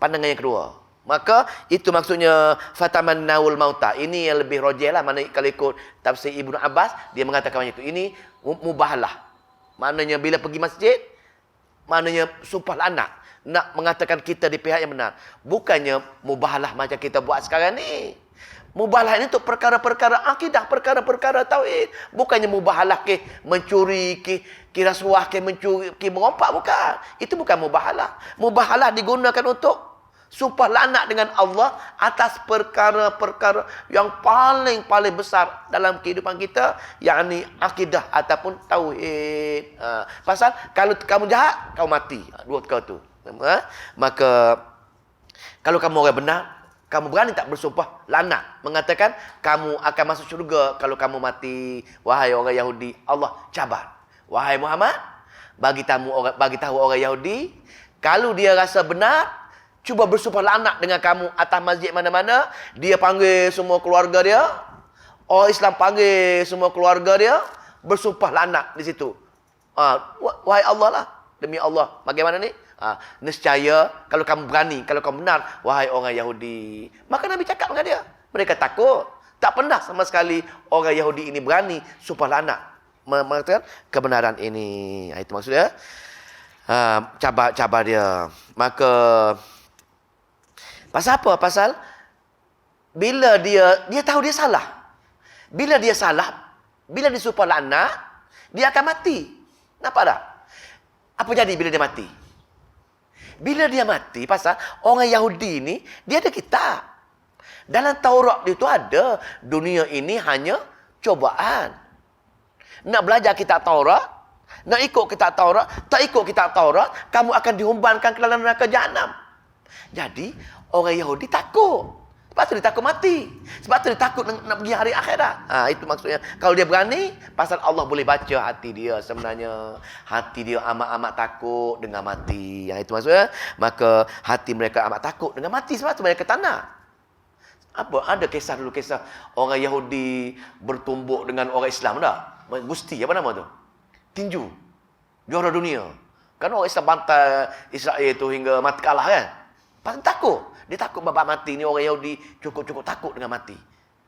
pandangan yang kedua. Maka itu maksudnya fatamannaul mauta. Ini yang lebih rojih lah. Maknanya kalau ikut tafsir Ibnu Abbas, dia mengatakan macam itu. Ini mubahalah. Maknanya bila pergi masjid, maknanya sumpah laknat. Nak mengatakan kita di pihak yang benar. Bukannya mubahalah macam kita buat sekarang ni. Mubahalah ini untuk perkara-perkara akidah, perkara-perkara tauhid. Bukannya mubahalah ke mencuri, ke rasuah, ke mencuri, ke merompak. Bukan. Itu bukan mubahalah. Mubahalah digunakan untuk sumpah laknat dengan Allah atas perkara-perkara yang paling besar dalam kehidupan kita, yakni akidah ataupun tauhid. Pasal kalau kamu jahat, kau mati. Dua perkara tu. Maka kalau kamu orang benar, kamu berani tak bersumpah laknat, mengatakan kamu akan masuk syurga kalau kamu mati. Wahai orang Yahudi, Allah cabar. Wahai Muhammad, bagi tahu orang Yahudi, kalau dia rasa benar, cuba bersumpah laknat dengan kamu atas masjid mana-mana, dia panggil semua keluarga dia, orang Islam panggil semua keluarga dia, bersumpah laknat di situ. Wahai Allah lah, demi Allah. Bagaimana ni? Nescaya kalau kamu berani, kalau kamu benar, wahai orang Yahudi. Maka Nabi cakap dengan dia. Mereka takut. Tak pernah sama sekali orang Yahudi ini berani sumpah laknat mengatakan kebenaran ini. Itu maksudnya. Cabar dia. Maka pasal apa? Pasal bila dia tahu dia salah. Bila dia salah, bila disumpah laknat, dia akan mati. Nampak tak? Apa jadi bila dia mati? Bila dia mati, pasal orang Yahudi ni, dia ada kitab. Dalam Taurat itu ada, dunia ini hanya cobaan. Nak belajar kitab Taurat, nak ikut kitab Taurat, tak ikut kitab Taurat, kamu akan dihumbankan ke dalam neraka Jahanam. Jadi, orang Yahudi takut. Sebab tu dia takut mati. Sebab tu dia takut nak pergi hari akhirat. Itu maksudnya. Kalau dia berani, pasal Allah boleh baca hati dia sebenarnya. Hati dia amat-amat takut dengan mati. Itu maksudnya. Maka hati mereka amat takut dengan mati. Sebab tu mereka tak nak. Apa? Ada kisah dulu, kisah orang Yahudi bertumbuk dengan orang Islam tak? Gusti, apa nama tu? Tinju. Juara dunia. Kan orang Islam bantai Israel tu hingga mati kalah kan? Pasal takut. Dia takut babak mati ni, orang Yahudi cukup-cukup takut dengan mati.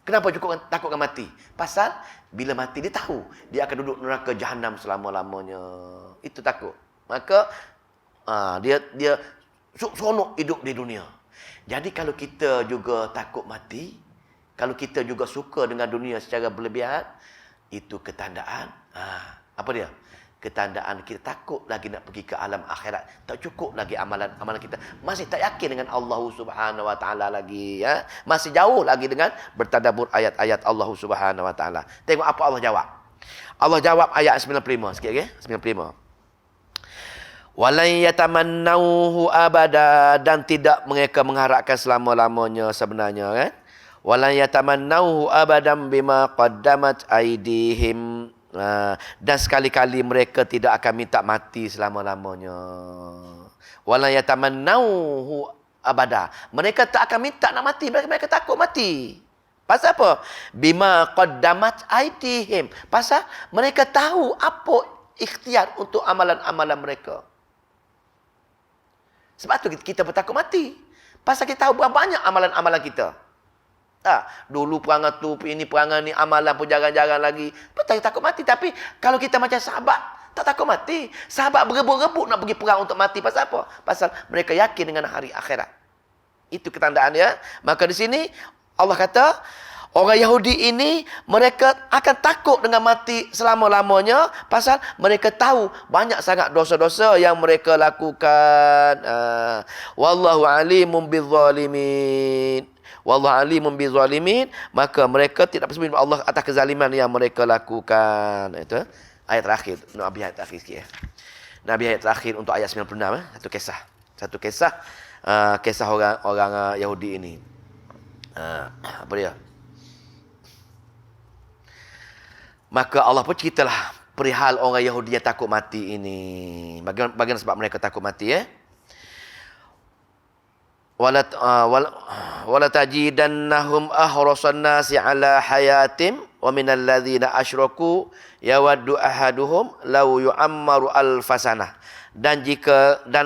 Kenapa cukup takut dengan mati? Pasal bila mati dia tahu dia akan duduk neraka Jahanam selama-lamanya. Itu takut. Maka dia seronok hidup di dunia. Jadi kalau kita juga takut mati, kalau kita juga suka dengan dunia secara berlebihan, itu ketandaan. Apa dia? Ketandaan kita takut lagi nak pergi ke alam akhirat. Tak cukup lagi amalan kita. Masih tak yakin dengan Allah Subhanahu Wa Taala lagi. Ya? Masih jauh lagi dengan bertadabbur ayat-ayat Allah Subhanahu Wa Taala. Tengok apa Allah jawab. Allah jawab ayat 95. Sikit lagi. 95. Walan yatamannauhu abada, dan tidak mereka mengharapkan selama-lamanya sebenarnya kan. Walan yatamannauhu abadan bima qaddamat aydihim. Dan sekali-kali mereka tidak akan minta mati selama-lamanya. Wala yatamannauhu abada. Mereka tak akan minta nak mati, mereka takut mati. Pasal apa? Bima qaddamat aydihim. Pasal mereka tahu apa ikhtiar untuk amalan-amalan mereka. Sebab tu kita bertakut mati. Pasal kita tahu berapa banyak amalan-amalan kita. Dulu perangai tu, ini perangai ni, amalan pun jarang-jarang lagi. Betul takut mati. Tapi kalau kita macam sahabat, tak takut mati. Sahabat berebut-rebut nak pergi perang untuk mati. Pasal apa? Pasal mereka yakin dengan hari akhirat. Itu ketandaan dia. Maka di sini Allah kata, orang Yahudi ini mereka akan takut dengan mati selama-lamanya. Pasal mereka tahu banyak sangat dosa-dosa yang mereka lakukan. Wallahu alimun bizzalimin. Wallahu alimun bizalimin, maka mereka tidak bersembunyi Allah atas kezaliman yang mereka lakukan. Itu ayat terakhir. Nak habis ayat terakhir sikit. Nak habis ayat terakhir untuk ayat 96 Satu kisah kisah orang Yahudi ini. Apa dia? Maka Allah pun ceritalah perihal orang Yahudi yang takut mati ini. Bagaimana sebab mereka takut mati wala tajidannahum ahrasan nasi ala hayatim wa minal ladzina asyraku yawaddu ahaduhum law yu'ammaru alfasanah. Dan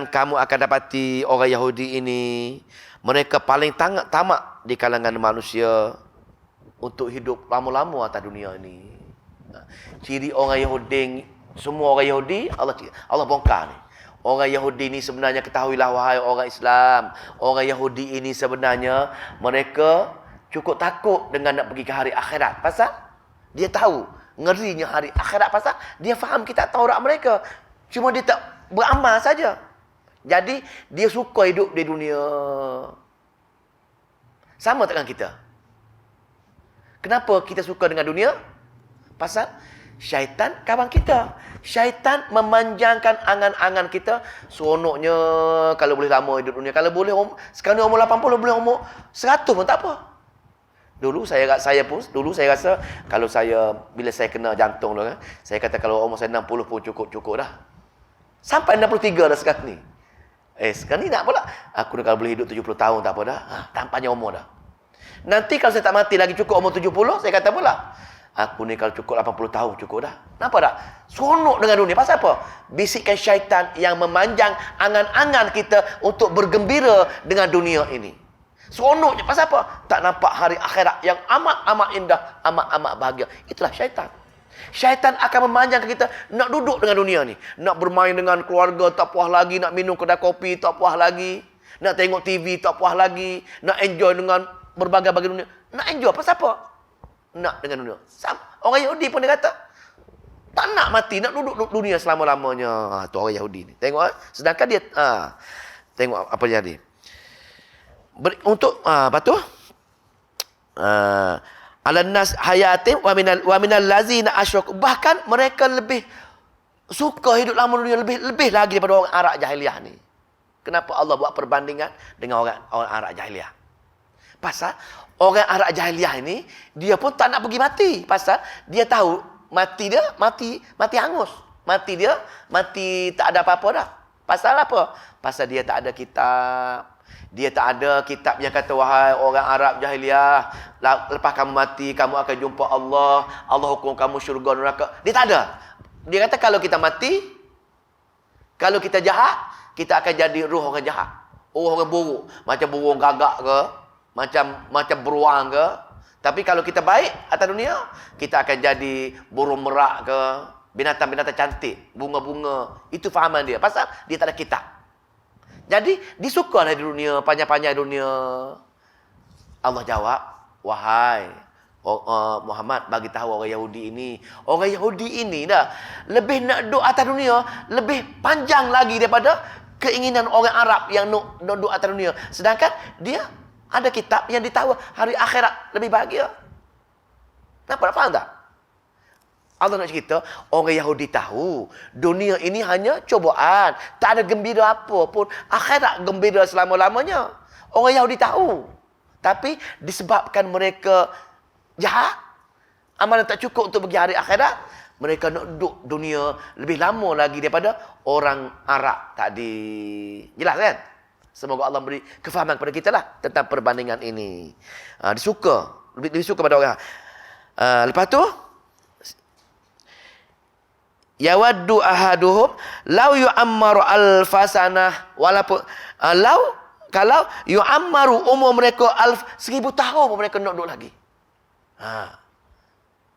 kamu akan dapati orang Yahudi ini, mereka paling tamak di kalangan manusia untuk hidup lama-lama atas dunia ini. Ciri orang Yahudi, semua orang Yahudi Allah bongkar ni. Orang Yahudi ini sebenarnya, ketahuilah wahai orang Islam, orang Yahudi ini sebenarnya mereka cukup takut dengan nak pergi ke hari akhirat. Pasal dia tahu ngerinya hari akhirat. Pasal dia faham kitab Taurat mereka. Cuma dia tak beramal saja. Jadi dia suka hidup di dunia. Sama dengan kita. Kenapa kita suka dengan dunia? Pasal syaitan kawan kita. Syaitan memanjangkan angan-angan kita. Seronoknya kalau boleh lama hidup dunia. Kalau boleh sekarang umur 80, boleh umur 100 pun tak apa. Dulu saya rasa kalau bila saya kena jantung tu kan, saya kata kalau umur saya 60 pun cukup dah. Sampai 63 dah sekarang ni. Sekarang ni nak pula. Aku ni kalau boleh hidup 70 tahun tak apa dah. Tampaknya umur dah. Nanti kalau saya tak mati lagi cukup umur 70, saya kata pula, aku ni kalau cukup 80 tahun cukup dah. Nampak tak? Seronok dengan dunia. Pasal apa? Bisikan syaitan yang memanjang angan-angan kita untuk bergembira dengan dunia ini. Seronoknya. Pasal apa? Tak nampak hari akhirat yang amat-amat indah, amat-amat bahagia. Itulah syaitan. Syaitan akan memanjangkan kita nak duduk dengan dunia ni. Nak bermain dengan keluarga tak puas lagi. Nak minum kedai kopi tak puas lagi. Nak tengok TV tak puas lagi. Nak enjoy dengan berbagai-bagai dunia. Nak enjoy. Pasal apa? Nak dengan dunia. Orang Yahudi pun dia kata, tak nak mati. Nak duduk dunia selama-lamanya. Tu orang Yahudi ni. Tengok. Sedangkan dia, tengok apa jadi. Untuk, apa tu? Alannas hayatim wa minal lazina asyraku. Bahkan mereka lebih suka hidup lama dunia lebih lagi daripada orang Arab jahiliah ni. Kenapa Allah buat perbandingan dengan orang Arab jahiliah? Pasal orang Arab jahiliah ini dia pun tak nak pergi mati. Pasal dia tahu mati hangus. Mati tak ada apa-apa dah. Pasal apa? Pasal dia tak ada kitab. Dia tak ada kitab yang kata, wahai orang Arab jahiliah, lepas kamu mati, kamu akan jumpa Allah. Allah hukum kamu syurga neraka. Dia tak ada. Dia kata kalau kita mati, kalau kita jahat, kita akan jadi ruh orang jahat. Orang buruk. Macam burung gagak ke, macam beruang ke. Tapi kalau kita baik atas dunia, kita akan jadi burung merak ke, binatang-binatang cantik, bunga-bunga. Itu fahaman dia. Pasal dia tak ada kitab. Jadi, disukalah di dunia, panjang-panjang dunia. Allah jawab, wahai Muhammad, bagi tahu orang Yahudi ini dah lebih nak duduk atas dunia, lebih panjang lagi daripada keinginan orang Arab yang nak duduk atas dunia. Sedangkan dia ada kitab yang ditahu hari akhirat lebih bahagia. Nampak, faham tak? Allah nak cerita, orang Yahudi tahu dunia ini hanya cubaan. Tak ada gembira apa pun. Akhirat gembira selama-lamanya. Orang Yahudi tahu. Tapi disebabkan mereka jahat, amalan tak cukup untuk pergi hari akhirat, mereka nak duduk dunia lebih lama lagi daripada orang Arab tadi. Jelas kan? Semoga Allah beri kefahaman kepada kita lah tentang perbandingan ini. Lebih suka pada orang. Lepas tu, yawaddu ahaduhum law yu'ammaru alfasanah, walaupun kalau yu'ammaru umur mereka 1000 tahun pun mereka nak duduk lagi.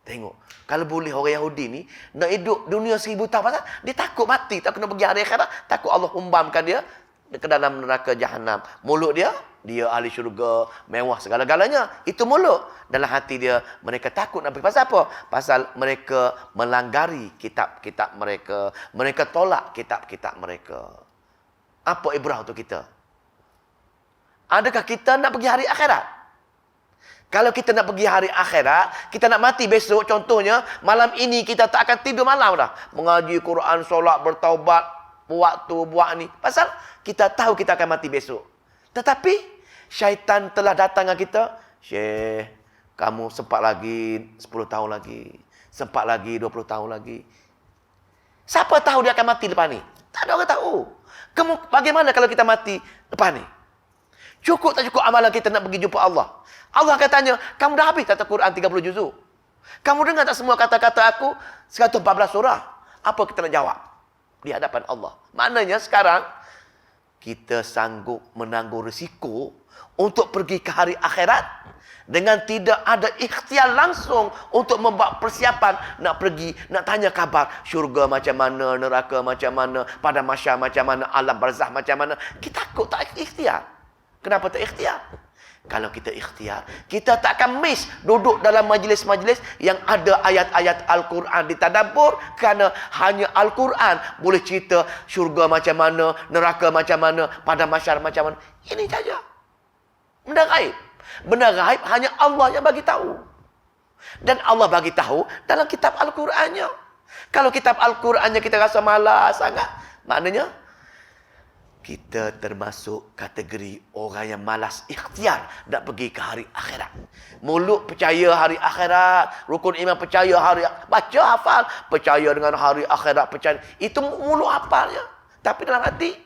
Tengok, kalau boleh orang Yahudi ni nak hidup dunia 1000 tahun, pasal dia takut mati, tak kena pergi hari akhirat, takut Allah humbamkan dia ke dalam neraka jahanam. Mulut dia ahli syurga, mewah segala-galanya. Itu mulut. Dalam hati dia, mereka takut nak pergi. Pasal apa? Pasal mereka melanggari kitab-kitab mereka. Mereka tolak kitab-kitab mereka. Apa ibrah untuk kita? Adakah kita nak pergi hari akhirat? Kalau kita nak pergi hari akhirat, kita nak mati besok, contohnya, malam ini kita tak akan tidur malam dah. Mengaji Quran, solat, bertaubat, buat tu, buat ni. Pasal kita tahu kita akan mati besok. Tetapi syaitan telah datang dengan kita. Syekh, kamu sempat lagi 10 tahun lagi. Sempat lagi 20 tahun lagi. Siapa tahu dia akan mati lepas ni? Tak ada orang tahu. Bagaimana kalau kita mati lepas ni? Cukup tak cukup amalan kita nak pergi jumpa Allah? Allah akan tanya, kamu dah habis tak Quran 30 juzuk? Kamu dengar tak semua kata-kata aku 114 surah? Apa kita nak jawab di hadapan Allah? Maknanya sekarang kita sanggup menanggung risiko untuk pergi ke hari akhirat dengan tidak ada ikhtiar langsung untuk membuat persiapan nak pergi, nak tanya khabar syurga macam mana, neraka macam mana, pada mahsyar macam mana, alam barzah macam mana. Kita takut tak ikhtiar. Kenapa tak ikhtiar? Kalau kita ikhtiar, kita tak akan miss duduk dalam majlis-majlis yang ada ayat-ayat Al-Quran ditadabbur, kerana hanya Al-Quran boleh cerita syurga macam mana, neraka macam mana, pada mahsyar macam mana. Ini saja. Benda gaib. Benda gaib hanya Allah yang bagi tahu. Dan Allah bagi tahu dalam kitab Al-Qurannya. Kalau kitab Al-Qurannya kita rasa malas sangat, maknanya kita termasuk kategori orang yang malas ikhtiar nak pergi ke hari akhirat. Mulut percaya hari akhirat, rukun iman percaya hari akhirat, baca hafal, percaya dengan hari akhirat, percaya. Itu mulut hafalnya. Tapi dalam hati,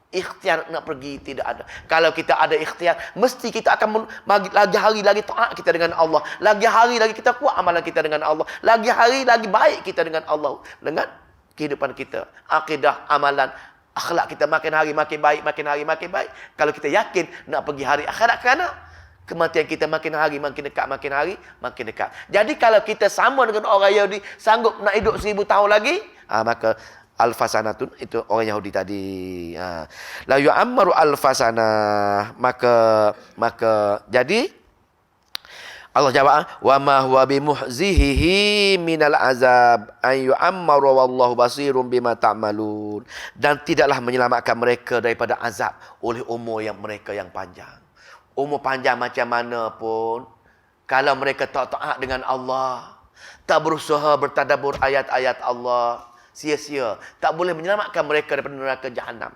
Ikhtiar nak pergi tidak ada. Kalau kita ada ikhtiar, mesti kita akan lagi hari lagi taat kita dengan Allah. Lagi hari lagi kita kuat amalan kita dengan Allah. Lagi hari lagi baik kita dengan Allah. Dengan kehidupan kita. Akidah, amalan, akhlak kita makin hari makin baik, makin hari makin baik. Kalau kita yakin nak pergi hari akhirat, kerana kematian kita makin hari makin dekat, makin hari makin dekat. Jadi kalau kita sama dengan orang Yahudi, sanggup nak hidup 1000 tahun lagi, maka alfasanatun, itu orang Yahudi tadi. La yu'ammaru alfasanah. Maka jadi Allah jawab, wa ma huwa bimuhzihihi minal azab an yu'ammaru wallahu basirun bima ta'malun. Dan tidaklah menyelamatkan mereka daripada azab oleh umur yang mereka yang panjang. Umur panjang macam mana pun, kalau mereka tak taat dengan Allah, tak berusaha bertadabbur ayat-ayat Allah, sia-sia. Tak boleh menyelamatkan mereka daripada neraka jahanam.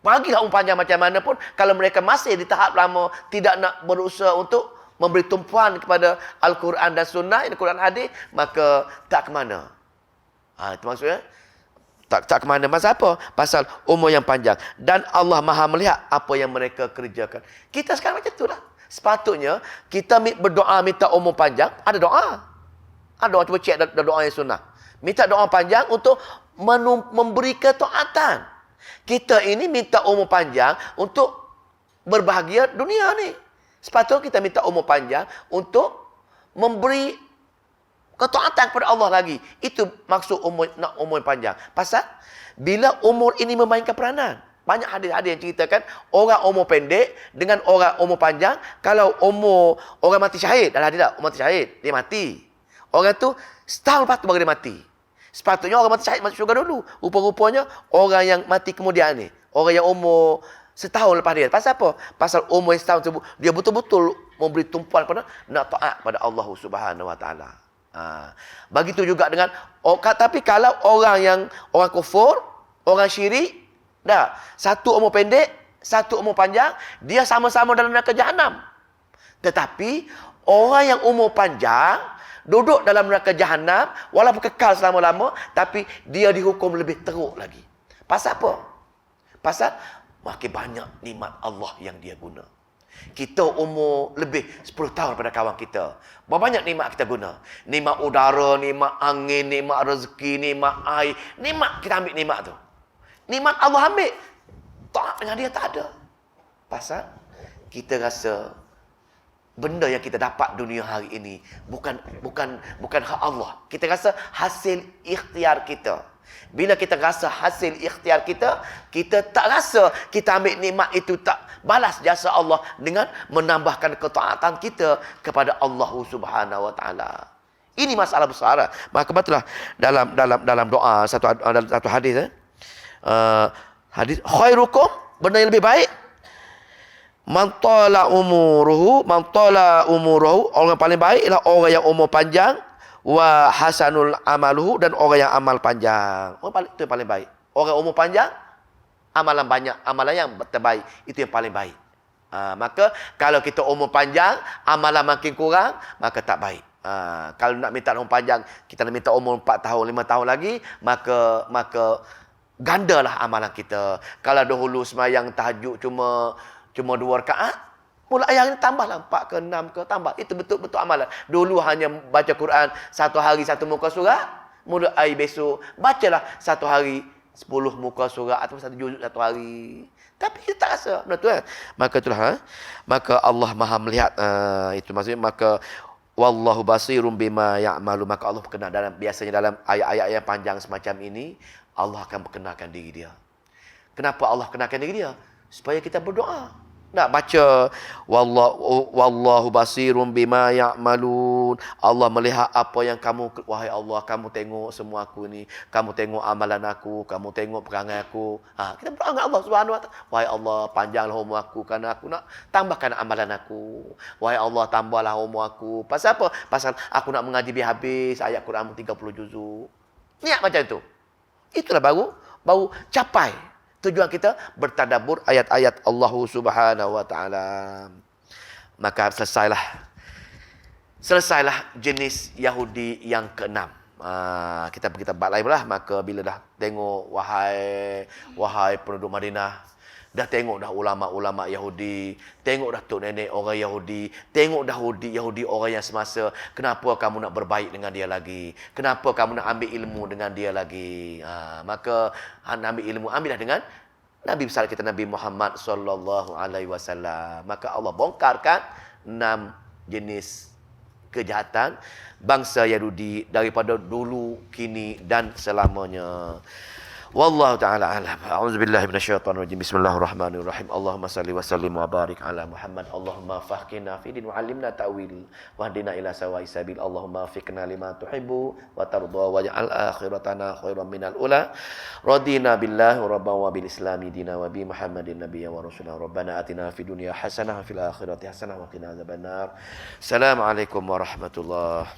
Bagilah umur panjang macam mana pun, kalau mereka masih di tahap lama, tidak nak berusaha untuk memberi tumpuan kepada Al-Quran dan Sunnah, Al-Quran hadis, maka tak ke mana. Itu maksudnya. Tak ke mana. Pasal apa? Pasal umur yang panjang. Dan Allah Maha melihat apa yang mereka kerjakan. Kita sekarang macam itulah. Sepatutnya, kita berdoa minta umur panjang, ada doa. Ada doa, cuba cek doa yang sunnah. Minta doa panjang untuk memberi ketaatan. Kita ini minta umur panjang untuk berbahagia dunia ni. Sepatutnya kita minta umur panjang untuk memberi ketaatan kepada Allah lagi. Itu maksud nak umur panjang. Pasal bila umur ini memainkan peranan. Banyak hadis-hadis yang ceritakan orang umur pendek dengan orang umur panjang. Kalau umur orang mati syahid, dalam hadis tak? Mati syahid, dia mati. Orang tu setahun lepas tu baru dia mati. Sepatutnya orang mati syahid masuk syurga dulu. Rupa-rupanya orang yang mati kemudian ni, orang yang umur setahun lepas dia. Pasal apa? Pasal umur setahun tersebut, dia betul-betul memberi tumpuan pada nak taat pada Allah Subhanahu Wa Taala. Begitu juga dengan tapi kalau orang kufur, orang syirik, dah satu umur pendek, satu umur panjang, dia sama-sama dalam neraka jahanam. Tetapi orang yang umur panjang duduk dalam neraka jahanam walaupun kekal selama-lama, tapi dia dihukum lebih teruk lagi. Pasal apa? Pasal makin banyak nikmat Allah yang dia guna. Kita umur lebih 10 tahun pada kawan kita. Berapa banyak nikmat kita guna? Nikmat udara, nikmat angin, nikmat rezeki, nikmat air. Nikmat, kita ambil nikmat tu. Nikmat Allah ambil. Taat dengan dia tak ada. Pasal kita rasa benda yang kita dapat dunia hari ini bukan hak Allah. Kita rasa hasil ikhtiar kita. Bila kita rasa hasil ikhtiar kita, kita tak rasa kita ambil nikmat itu, tak balas jasa Allah dengan menambahkan ketaatan kita kepada Allah Subhanahu Wa Taala. Ini masalah besar. Maka betullah dalam doa satu hadis hadis khairukum, benda yang lebih baik, man tala umuruhu, orang paling baik ialah orang yang umur panjang, wa hasanul amaluhu, dan orang yang amal panjang. Itu yang paling baik. Orang umur panjang, amalan banyak, amalan yang terbaik, itu yang paling baik. Maka kalau kita umur panjang, amalan makin kurang, maka tak baik. Kalau nak minta umur panjang, kita nak minta umur 4 tahun, 5 tahun lagi, maka gandalah amalan kita. Kalau dahulu sembahyang tahajud cuma 2 rakaat, mula ayah ini tambahlah 4 ke 6 ke, tambah. Itu betul-betul amalan. Dulu hanya baca Quran 1 hari 1 muka surat, mula ayah besok bacalah 1 hari 10 muka surat atau 1 juzuk 1 hari. Tapi kita tak rasa. Benar tu kan? Maka itulah. Maka Allah Maha melihat. Itu maksudnya. Maka wallahu basirun bima ya'malu. Maka Allah biasanya dalam ayat-ayat yang panjang semacam ini, Allah akan perkenalkan diri dia. Kenapa Allah kenalkan diri dia? Supaya kita berdoa. Nak baca wallahu basirun bima ya'malun. Allah melihat apa yang kamu, wahai Allah, kamu tengok semua aku ni, kamu tengok amalan aku, kamu tengok perangai aku. Kita berdoa dengan Allah Subhanahu Wa Taala. Wahai Allah, panjanglah umur aku kerana aku nak tambahkan amalan aku. Wahai Allah, tambahlah umur aku. Pasal apa? Pasal aku nak mengaji habis ayat Quran 30 juzuk. Niat macam tu. Itulah baru capai tujuan kita bertadabbur ayat-ayat Allah Subhanahu Wa Taala. Maka selesailah jenis Yahudi yang ke-6. Kita pergi tempat lain lah. Maka bila dah tengok wahai penduduk Madinah, Dah tengok dah ulama-ulama Yahudi, tengok dah tok nenek orang Yahudi, tengok dah Yahudi orang yang semasa, kenapa kamu nak berbaik dengan dia lagi? Kenapa kamu nak ambil ilmu dengan dia lagi? Maka ambil ilmu, ambillah dengan Nabi besar kita Nabi Muhammad sallallahu alaihi wasallam. Maka Allah bongkarkan 6 jenis kejahatan bangsa Yahudi daripada dulu, kini dan selamanya. Wallahu ta'ala alam. A'udzubillahi minasyaitonir rajim. Bismillahirrahmanirrahim. Allahumma salli wa sallim wa barik ala Muhammad. Allahumma fahqina fi din wa 'allimna ta'wil wahdina ila sawa'is sabil. Allahumma fiqna lima tuhibbu wa tarda waj'al akhiratana khairan minal ula. Radina billahi rabban wa bil islami dina wa bi Muhammadin nabiyyan wa rasulan. Rabbana atina fid dunya hasanah wa fil akhirati hasanah wa qina adzabannar. Assalamualaikum warahmatullahi